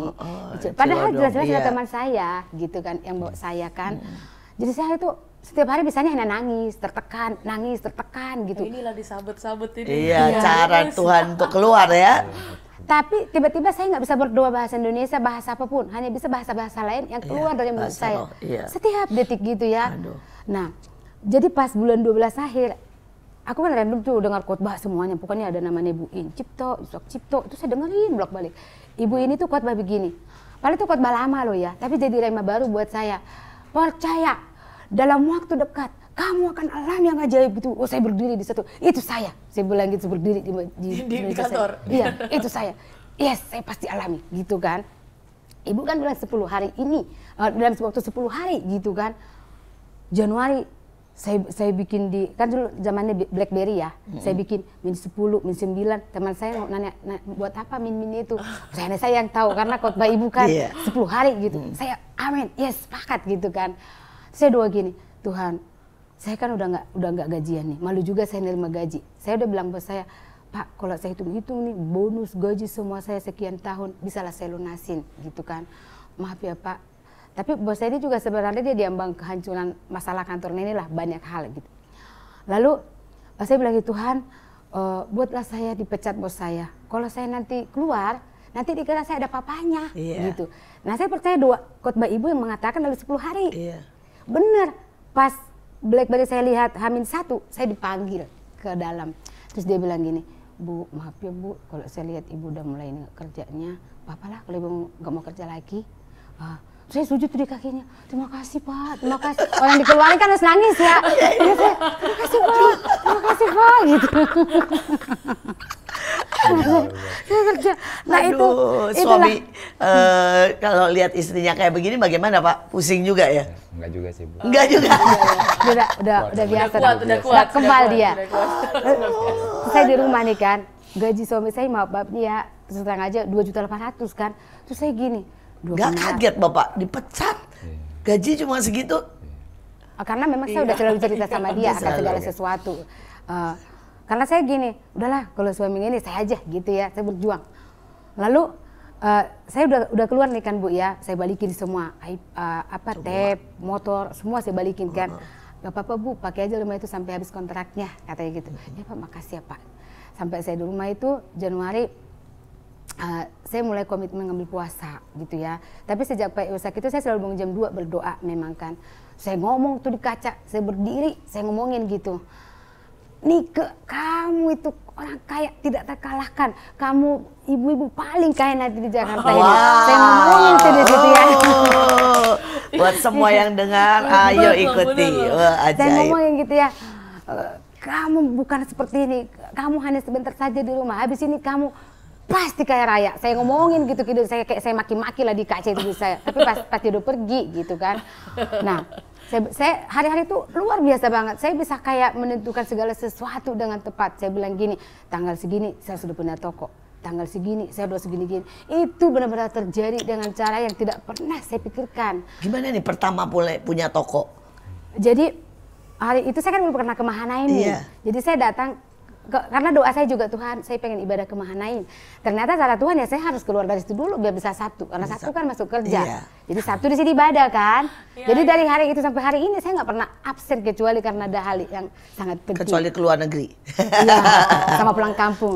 padahal jelas-jelas ada teman saya gitu kan, yang bawa saya kan. Jadi saya itu setiap hari bisanya hanya nangis, tertekan gitu. Inilah disabet-sabet ini. Iya, cara Tuhan untuk keluar ya. Tapi tiba-tiba saya nggak bisa berdoa bahasa Indonesia, bahasa apapun, hanya bisa bahasa-bahasa lain yang keluar dari mulut saya. Setiap detik gitu ya. Nah, jadi pas bulan 12 akhir, aku kan random tuh dengar khotbah semuanya. Pokoknya ada namanya Ibu In Cipto, Yusuf Cipto, itu saya dengerin bolak-balik. Ibu ini tuh khotbah begini. Padahal itu khotbah lama loh ya, tapi jadi rema baru buat saya. Percaya, dalam waktu dekat kamu akan alami yang ajaib gitu. Oh, saya berdiri di situ. Itu saya bilang gitu, berdiri di kantor. Iya, itu saya. Yes, saya pasti alami gitu kan. Ibu kan bilang 10 hari ini, dalam waktu 10 hari gitu kan. Januari Saya bikin kan dulu zamannya BlackBerry ya. Saya bikin min 10, min 9. Teman saya nanya buat apa min itu. Saya yang tahu karena khotbah ibu kan 10 hari gitu. Saya amin, yes, sepakat gitu kan. Saya doa gini, Tuhan, saya kan udah nggak gajian nih. Malu juga saya nerima gaji. Saya udah bilang buat saya, Pak, kalau saya hitung-hitung nih bonus gaji semua saya sekian tahun, bisalah saya lunasin gitu kan. Maaf ya Pak. Tapi bos saya ini juga sebenarnya dia diambang kehancuran masalah kantornya inilah banyak hal gitu. Lalu saya bilang Tuhan, buatlah saya dipecat bos saya. Kalau saya nanti keluar, nanti dikira saya ada papanya gitu. Nah saya percaya doa khotbah ibu yang mengatakan dalam 10 hari. Bener, pas BlackBerry saya lihat H-1, saya dipanggil ke dalam. Terus dia bilang gini, Bu, maaf ya Bu, kalau saya lihat ibu udah mulai kerjanya, papalah kalau ibu nggak mau kerja lagi. Saya sujud tuh di kakinya, terima kasih Pak, terima kasih. Orang dikeluarin kan harus nangis ya. Terima kasih Pak, gitu. Saya kerja. Nah itu suami kalau lihat istrinya kayak begini bagaimana Pak? Pusing juga ya? Enggak juga sih Bu. Enggak juga. Udah biasa. Udah kuat. Kembal dia. Saya di rumah nih kan, gaji suami saya maaf dia terus terang aja 2.800.000 kan. Terus saya gini. Gak kaget Bapak dipecat, gaji cuma segitu? Karena memang saya udah selalu cerita sama dia akan segala sesuatu. Karena saya gini, udahlah kalau suami ini saya aja gitu ya, saya berjuang. Lalu saya udah keluar nih kan Bu ya, saya balikin semua, tape, motor, semua saya balikin kan. Gak apa-apa Bu, pakai aja rumah itu sampai habis kontraknya, katanya gitu. Ya Pak, makasih ya Pak. Sampai saya di rumah itu Januari. Saya mulai komitmen ngambil puasa gitu ya. Tapi sejak Pak Yusak itu saya selalu bangun jam 2 berdoa memang kan. Saya ngomong tuh di kaca, saya berdiri, saya ngomongin gitu. Nike, kamu itu orang kaya tidak terkalahkan. Kamu ibu-ibu paling kaya nanti di Jakarta ini. Saya ngomongin tuh di situ ya. Buat semua yang dengar, ayo ikuti. Wah, saya ngomongin gitu ya. Kamu bukan seperti ini. Kamu hanya sebentar saja di rumah. Habis ini kamu pasti kaya raya. Saya ngomongin gitu, saya kayak saya maki-maki lah di kaca itu saya. Tapi pas dia udah pergi gitu kan. Nah, saya hari-hari itu luar biasa banget. Saya bisa kayak menentukan segala sesuatu dengan tepat. Saya bilang gini, tanggal segini saya sudah punya toko. Tanggal segini saya udah segini-gini. Itu benar-benar terjadi dengan cara yang tidak pernah saya pikirkan. Gimana nih pertama punya toko? Jadi hari itu saya kan belum pernah ke Mahanaim nih. Jadi saya datang karena doa saya juga Tuhan, saya pengen ibadah ke Mahanaim. Ternyata cara Tuhan ya saya harus keluar dari situ dulu biar bisa Sabtu. Karena Sabtu kan masuk kerja. Jadi Sabtu di sini ibadah kan. Jadi dari hari itu sampai hari ini saya nggak pernah absen kecuali karena ada hal yang sangat penting. Kecuali ke luar negeri. Iya, sama pulang kampung.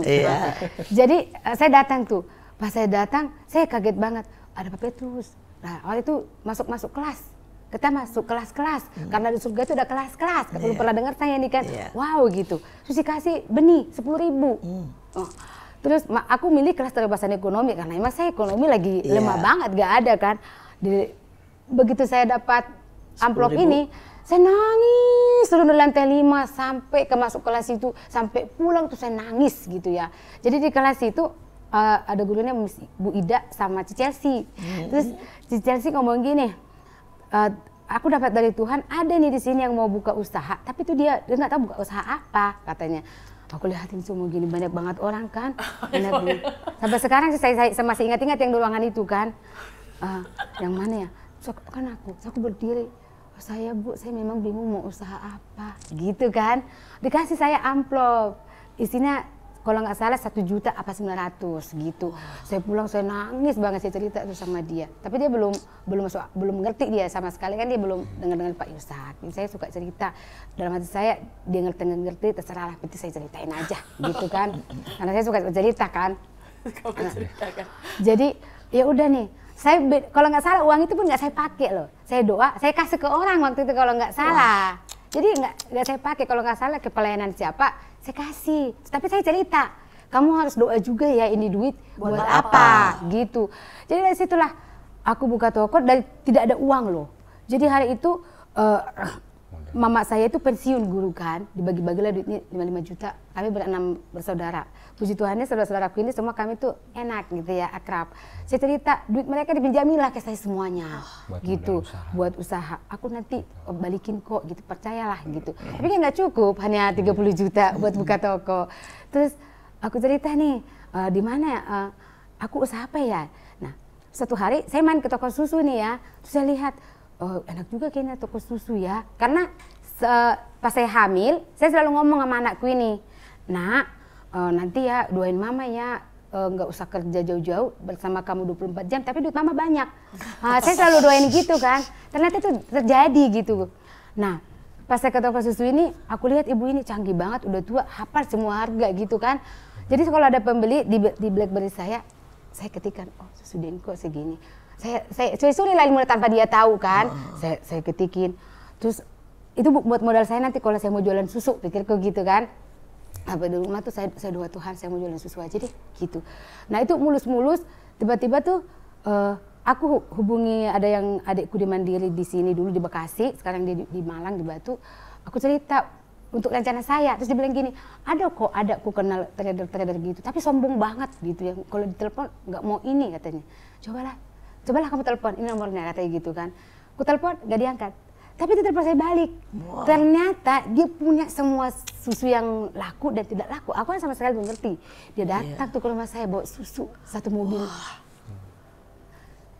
Jadi saya datang tuh. Pas saya datang, saya kaget banget. Ada Pak Petrus. Nah, waktu itu masuk kelas. Kita masuk kelas-kelas, karena di surga itu ada kelas-kelas. Belum pernah dengar saya nih kan, wow gitu. Terus dikasih benih 10.000. Terus aku milih kelas kebebasan ekonomi, karena emang saya ekonomi lagi lemah banget, gak ada kan. Begitu saya dapat amplop ini, saya nangis turun dari lantai 5 sampai ke masuk kelas itu. Sampai pulang tuh saya nangis gitu ya. Jadi di kelas itu ada gurunya Bu Ida sama Ci Chelsea. Terus Ci Chelsea ngomong gini, aku dapat dari Tuhan ada nih di sini yang mau buka usaha, tapi itu dia nggak tahu buka usaha apa katanya. Aku lihatin semua gini banyak banget orang kan, sampai sekarang sih saya masih ingat-ingat yang di ruangan itu kan, yang mana ya? So, kan aku berdiri, saya Bu, saya memang bingung mau usaha apa, gitu kan? Dikasih saya amplop, isinya kalau nggak salah 1 juta apa 900 gitu. Saya pulang saya nangis banget, saya cerita itu sama dia. Tapi dia belum ngerti dia sama sekali kan, dia belum dengar Pak Yusak. Saya suka cerita dalam hati saya, dia ngerti terserah lah, penting saya ceritain aja gitu kan. Karena saya suka cerita kan. Jadi ya udah nih, saya kalau nggak salah uang itu pun nggak saya pakai loh. Saya doa, saya kasih ke orang waktu itu kalau nggak salah. Jadi nggak saya pakai, kalau nggak salah ke pelayanan siapa saya kasih. Tapi saya cerita, kamu harus doa juga ya, ini duit buat apa gitu. Jadi dari situlah aku buka toko dari tidak ada uang loh. Jadi hari itu mama saya itu pensiun guru kan, dibagi-bagilah duitnya 55 juta. Kami berenam bersaudara. Puji Tuhannya saudara-saudaraku ini semua kami tuh enak gitu ya, akrab. Saya cerita duit mereka dipinjamilah ke saya semuanya, gitu, buat usaha. Aku nanti balikin kok, gitu, percayalah gitu. Tapi kan nggak cukup, hanya 30 juta buat buka toko. Terus aku cerita nih, di mana ya, aku usaha apa ya? Nah, suatu hari saya main ke toko susu nih ya, terus saya lihat, oh enak juga kayaknya toko susu ya. Karena pas saya hamil, saya selalu ngomong sama anakku ini, nak, nanti ya doain mama ya, nggak usah kerja jauh-jauh bersama kamu 24 jam, tapi duit mama banyak. Saya selalu doain gitu kan, ternyata itu terjadi gitu. Nah, pas saya ke toko susu ini, aku lihat ibu ini canggih banget, udah tua, hafal semua harga gitu kan. Jadi kalau ada pembeli di BlackBerry saya ketikkan, oh susu Denko segini. Saya suruh lain mulai tanpa dia tahu kan, saya ketikin. Terus itu buat modal saya nanti kalau saya mau jualan susu, pikirku gitu kan. Apa di rumah tuh saya doa Tuhan, saya mau jualan susu aja deh gitu. Nah itu mulus-mulus, tiba-tiba tuh aku hubungi ada yang adikku di Mandiri di sini dulu di Bekasi, sekarang dia di Malang di Batu. Aku cerita untuk rencana saya, terus dia bilang gini, ada kok adakku kenal trader-trader gitu, tapi sombong banget gitu ya. Kalau ditelepon nggak mau ini katanya. Cobalah kamu telepon, ini nomornya katanya gitu kan. Aku telepon, nggak diangkat. Tapi itu telepon saya balik. Wow. Ternyata dia punya semua susu yang laku dan tidak laku. Aku kan sama sekali belum ngerti. Dia datang tuh ke rumah saya bawa susu satu mobil.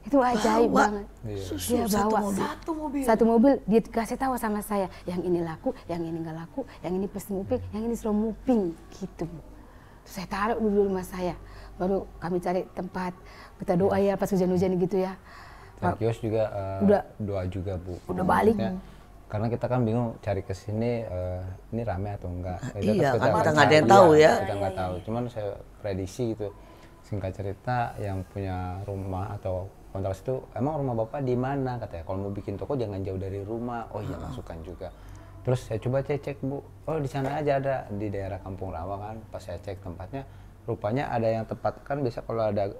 Itu ajaib banget. Susu dia bawa satu mobil. Dia kasih tahu sama saya, yang ini laku, yang ini nggak laku, yang ini fast moving, yang ini slow moving, gitu. Terus saya taruh dulu di rumah saya. Baru kami cari tempat, kita doa ya pas hujan-hujan gitu ya. Kios juga udah, doa juga Bu. Udah balik. Karena kita kan bingung cari ke sini ini rame atau enggak. Iya, kita nggak ada yang tahu ya. Kita nggak tahu. Cuman saya prediksi gitu. Singkat cerita yang punya rumah atau kontrak itu, emang rumah Bapak di mana katanya. Kalau mau bikin toko jangan jauh dari rumah. Oh iya, masukkan juga. Terus saya coba cek Bu. Oh di sana aja ada di daerah Kampung Rawa kan. Pas saya cek tempatnya, rupanya ada yang tepat kan bisa kalau ada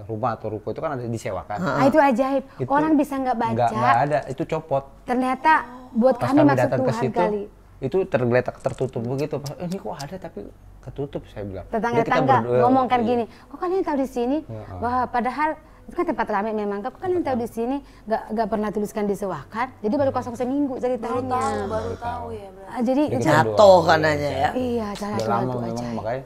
rumah atau ruko itu kan ada disewakan. Itu ajaib. Itu orang bisa nggak baca. Nggak ada, itu copot. Ternyata buat Pas kami kami masuk datang ke Tuhan situ, kali. itu tergeletak tertutup begitu. Ini kok ada tapi ketutup saya bilang. Tetangga-tetangga ngomong kan gini, kok kalian tahu di sini? Wah padahal itu kan tempat ramai memang. Kok kalian tahu di sini nggak pernah tuliskan disewakan? Jadi baru kosong seminggu ceritanya. Baru tahu ya. Jadi jatuh kanannya ya. Iya cara udah Tuhan lama itu memang ajaib. makanya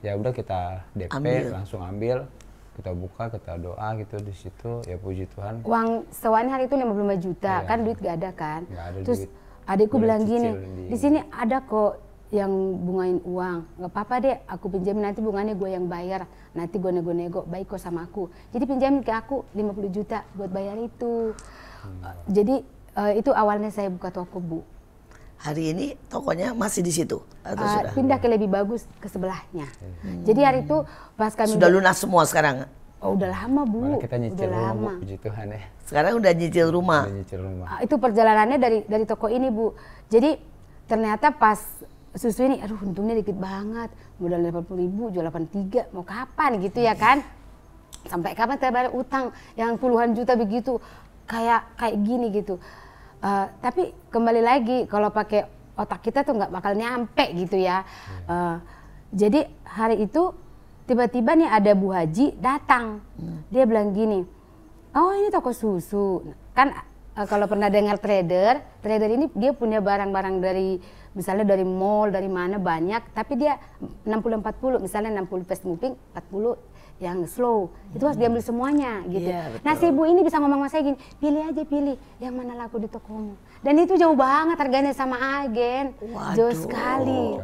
ya udah kita DP langsung ambil, kita buka, kita doa gitu di situ ya puji Tuhan. Uang sewanya hari itu 55 juta, kan duit gak ada kan. Gak ada terus duit. adikku Boleh bilang gini, cicil di sini ada kok yang bungain uang. Gak apa-apa deh, aku pinjamin nanti bunganya gue yang bayar. Nanti gue nego-nego, baik kok sama aku. Jadi pinjamin ke aku 50 juta buat bayar itu. Jadi itu awalnya saya buka toko Bu. Hari ini tokonya masih di situ atau sudah? Pindah ke lebih bagus ke sebelahnya. Jadi hari itu pas kami sudah lunas semua sekarang. Oh udah lama Bu. Malah kita nyicil udah rumah lama. Bu, puji Tuhan ya. Sekarang udah nyicil rumah. Udah nyicil rumah. Itu perjalanannya dari toko ini Bu. Jadi ternyata pas susu ini, aduh untungnya dikit banget. Modal 80.000 jual 83, mau kapan gitu ya kan? Sampai kapan terbayar utang yang puluhan juta begitu, kayak gini gitu. Tapi kembali lagi kalau pakai otak kita tuh nggak bakal nyampe gitu ya. Jadi hari itu tiba-tiba nih ada Bu Haji datang. Dia bilang gini, oh ini toko susu. Kan kalau pernah dengar trader ini dia punya barang-barang dari misalnya dari mall, dari mana banyak, tapi dia 60-40, misalnya 60 fast moving, 40 yang slow, itu harus diambil semuanya gitu. Yeah, nah si ibu ini bisa ngomong sama saya gini, pilih yang mana laku di tokomu. Dan itu jauh banget harganya sama agen, jauh sekali.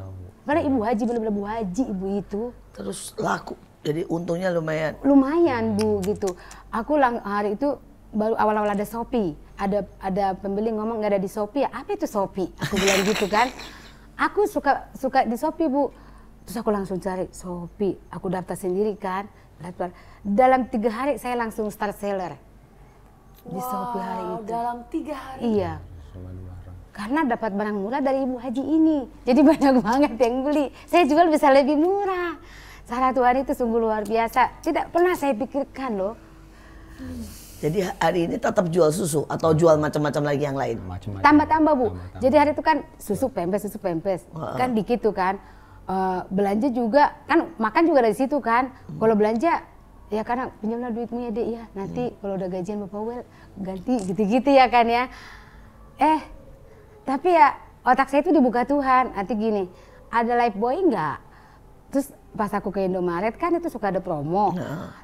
Karena Ibu Haji, bener-bener Bu Haji ibu itu. Terus laku, jadi untungnya lumayan. Lumayan Bu gitu. Aku hari itu baru awal-awal ada Shopee, ada pembeli ngomong nggak ada di Shopee, apa itu Shopee? Aku bilang gitu kan. Aku suka di Shopee Bu. Terus aku langsung cari Shopee, aku daftar sendiri kan. Dalam 3 hari saya langsung start seller di Shopee hari itu. Dalam 3 hari? Iya. Karena dapat barang murah dari Ibu Haji ini. Jadi banyak banget yang beli. Saya jual bisa lebih murah. Cara Tuhan itu sungguh luar biasa. Tidak pernah saya pikirkan loh. Jadi hari ini tetap jual susu atau jual macam-macam lagi yang lain? Macam-macam. Tambah-tambah Bu. Tambah-tambah. Jadi hari itu kan susu pempes. Kan dikit tuh kan. Belanja juga, kan makan juga dari situ kan. Kalau belanja, ya karena pinjamlah duitmu ya Dek ya. Nanti kalau udah gajian Bapak Wel ganti gitu-gitu ya kan ya. Tapi ya otak saya itu dibuka Tuhan. Nanti gini, ada Lifebuoy enggak? Terus pas aku ke Indomaret kan itu suka ada promo.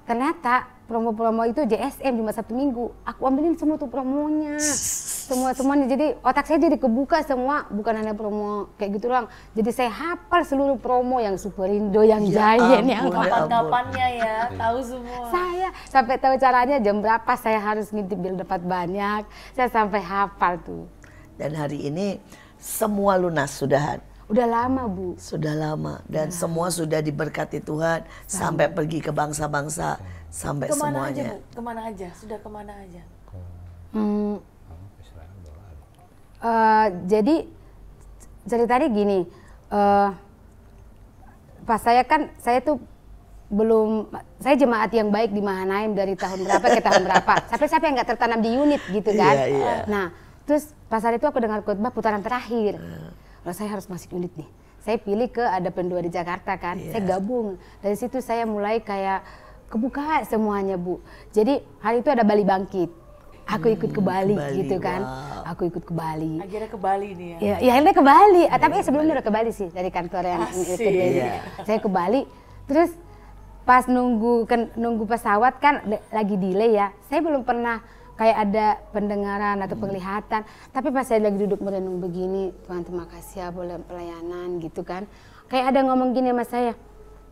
Ternyata promo-promo itu JSM cuma 1 minggu. Aku ambilin semua tuh promonya. Semuanya. Jadi otak saya jadi kebuka semua, bukan hanya promo kayak gitu doang. Jadi saya hafal seluruh promo yang Superindo, yang Giant, yang kapan-kapannya ya, tahu semua. Saya sampai tahu caranya jam berapa saya harus ngintip biar dapat banyak. Saya sampai hafal tuh. Dan hari ini semua lunas sudahan. Udah lama Bu. Sudah lama dan semua sudah diberkati Tuhan sampai pergi ke bangsa-bangsa sampai Kemana semuanya. aja Bu? Kemana aja? Sudah kemana aja? Jadi ceritanya gini, pas saya tuh belum, saya jemaat yang baik di Mahanaim dari tahun berapa ke tahun berapa. Sampai siapa yang nggak tertanam di unit gitu kan. Nah terus pas hari itu aku dengar khotbah putaran terakhir. Lalu saya harus masuk unit nih. Saya pilih ke ada pendua di Jakarta kan. Saya gabung. Dari situ saya mulai kayak kebuka semuanya Bu. Jadi hari itu ada Bali Bangkit. Aku ikut ke Bali gitu kan. Wow. Aku ikut ke Bali. Akhirnya ke Bali nih ya? Ya akhirnya ke Bali. Tapi sebelumnya udah ke Bali sih dari kantor yang kedua ini. Saya ke Bali. Terus pas nunggu pesawat kan lagi delay ya. Saya belum pernah kayak ada pendengaran atau penglihatan. Tapi pas saya lagi duduk merenung begini, Tuhan terima kasih ya boleh pelayanan gitu kan. Kayak ada ngomong gini sama saya,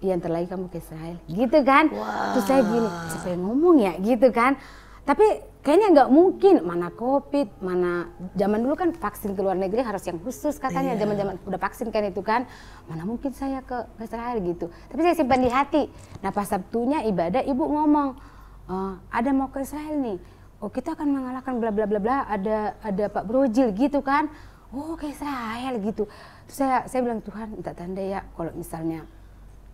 iya ntar lagi kamu ke Israel gitu kan. Terus saya gini, siapa yang ngomong ya gitu kan. Tapi kayaknya nggak mungkin, mana COVID, mana zaman dulu kan vaksin ke luar negeri harus yang khusus katanya, zaman-zaman udah vaksin kan itu kan. Mana mungkin saya ke Israel gitu. Tapi saya simpan di hati. Nah pas Sabtunya ibadah ibu ngomong, ada mau ke Israel nih. Oh kita akan mengalahkan bla bla bla bla, ada Pak Brojil gitu kan. Oh ke Israel gitu. Terus saya bilang Tuhan minta tanda ya kalau misalnya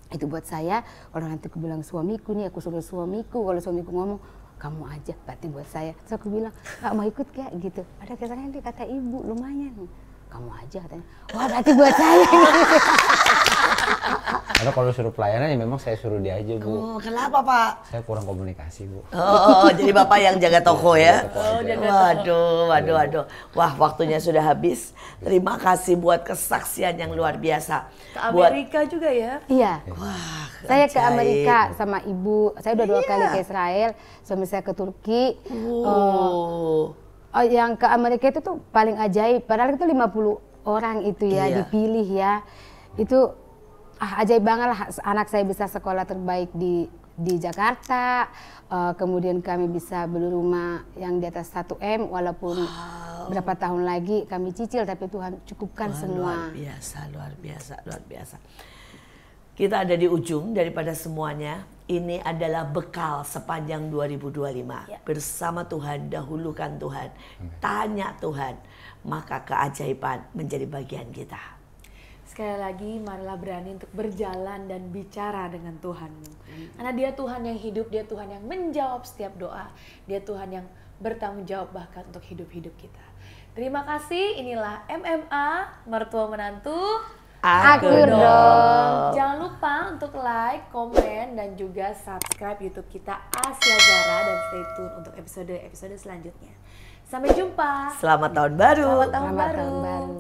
itu buat saya, kalau nanti aku bilang suamiku nih, aku suruh suamiku, kalau suamiku ngomong kamu aja berarti buat saya. Terus aku bilang nggak mau ikut kayak gitu. Ada kesannya dia kata ibu lumayan. Kamu aja katanya. Wah berarti buat saya. Karena kalau suruh pelayanan ya memang saya suruh dia aja Bu. Oh, kenapa Pak? Saya kurang komunikasi Bu. Jadi Bapak yang jaga toko ya? Jaga Waduh. Wah waktunya sudah habis. Terima kasih buat kesaksian yang luar biasa. Ke Amerika juga ya? Iya. Wah, saya ke Amerika sama ibu. Saya udah 2 kali ke Israel. Suami saya ke Turki. Yang ke Amerika itu tuh paling ajaib. Padahal itu 50 orang itu ya dipilih ya. Itu ajaib banget lah. Anak saya bisa sekolah terbaik di Jakarta. Kemudian kami bisa beli rumah yang di atas 1 M walaupun berapa tahun lagi kami cicil tapi Tuhan cukupkan semua. Luar biasa. Kita ada di ujung daripada semuanya. Ini adalah bekal sepanjang 2025. Bersama Tuhan, dahulukan Tuhan, tanya Tuhan, maka keajaiban menjadi bagian kita. Sekali lagi, marilah berani untuk berjalan dan bicara dengan Tuhanmu. Karena dia Tuhan yang hidup, dia Tuhan yang menjawab setiap doa. Dia Tuhan yang bertanggung jawab bahkan untuk hidup-hidup kita. Terima kasih, inilah MMA, Mertua Menantu. Aku dong. Jangan lupa untuk like, komen, dan juga subscribe YouTube kita Asia Zara dan stay tune untuk episode selanjutnya. Sampai jumpa. Selamat tahun baru. Selamat tahun baru.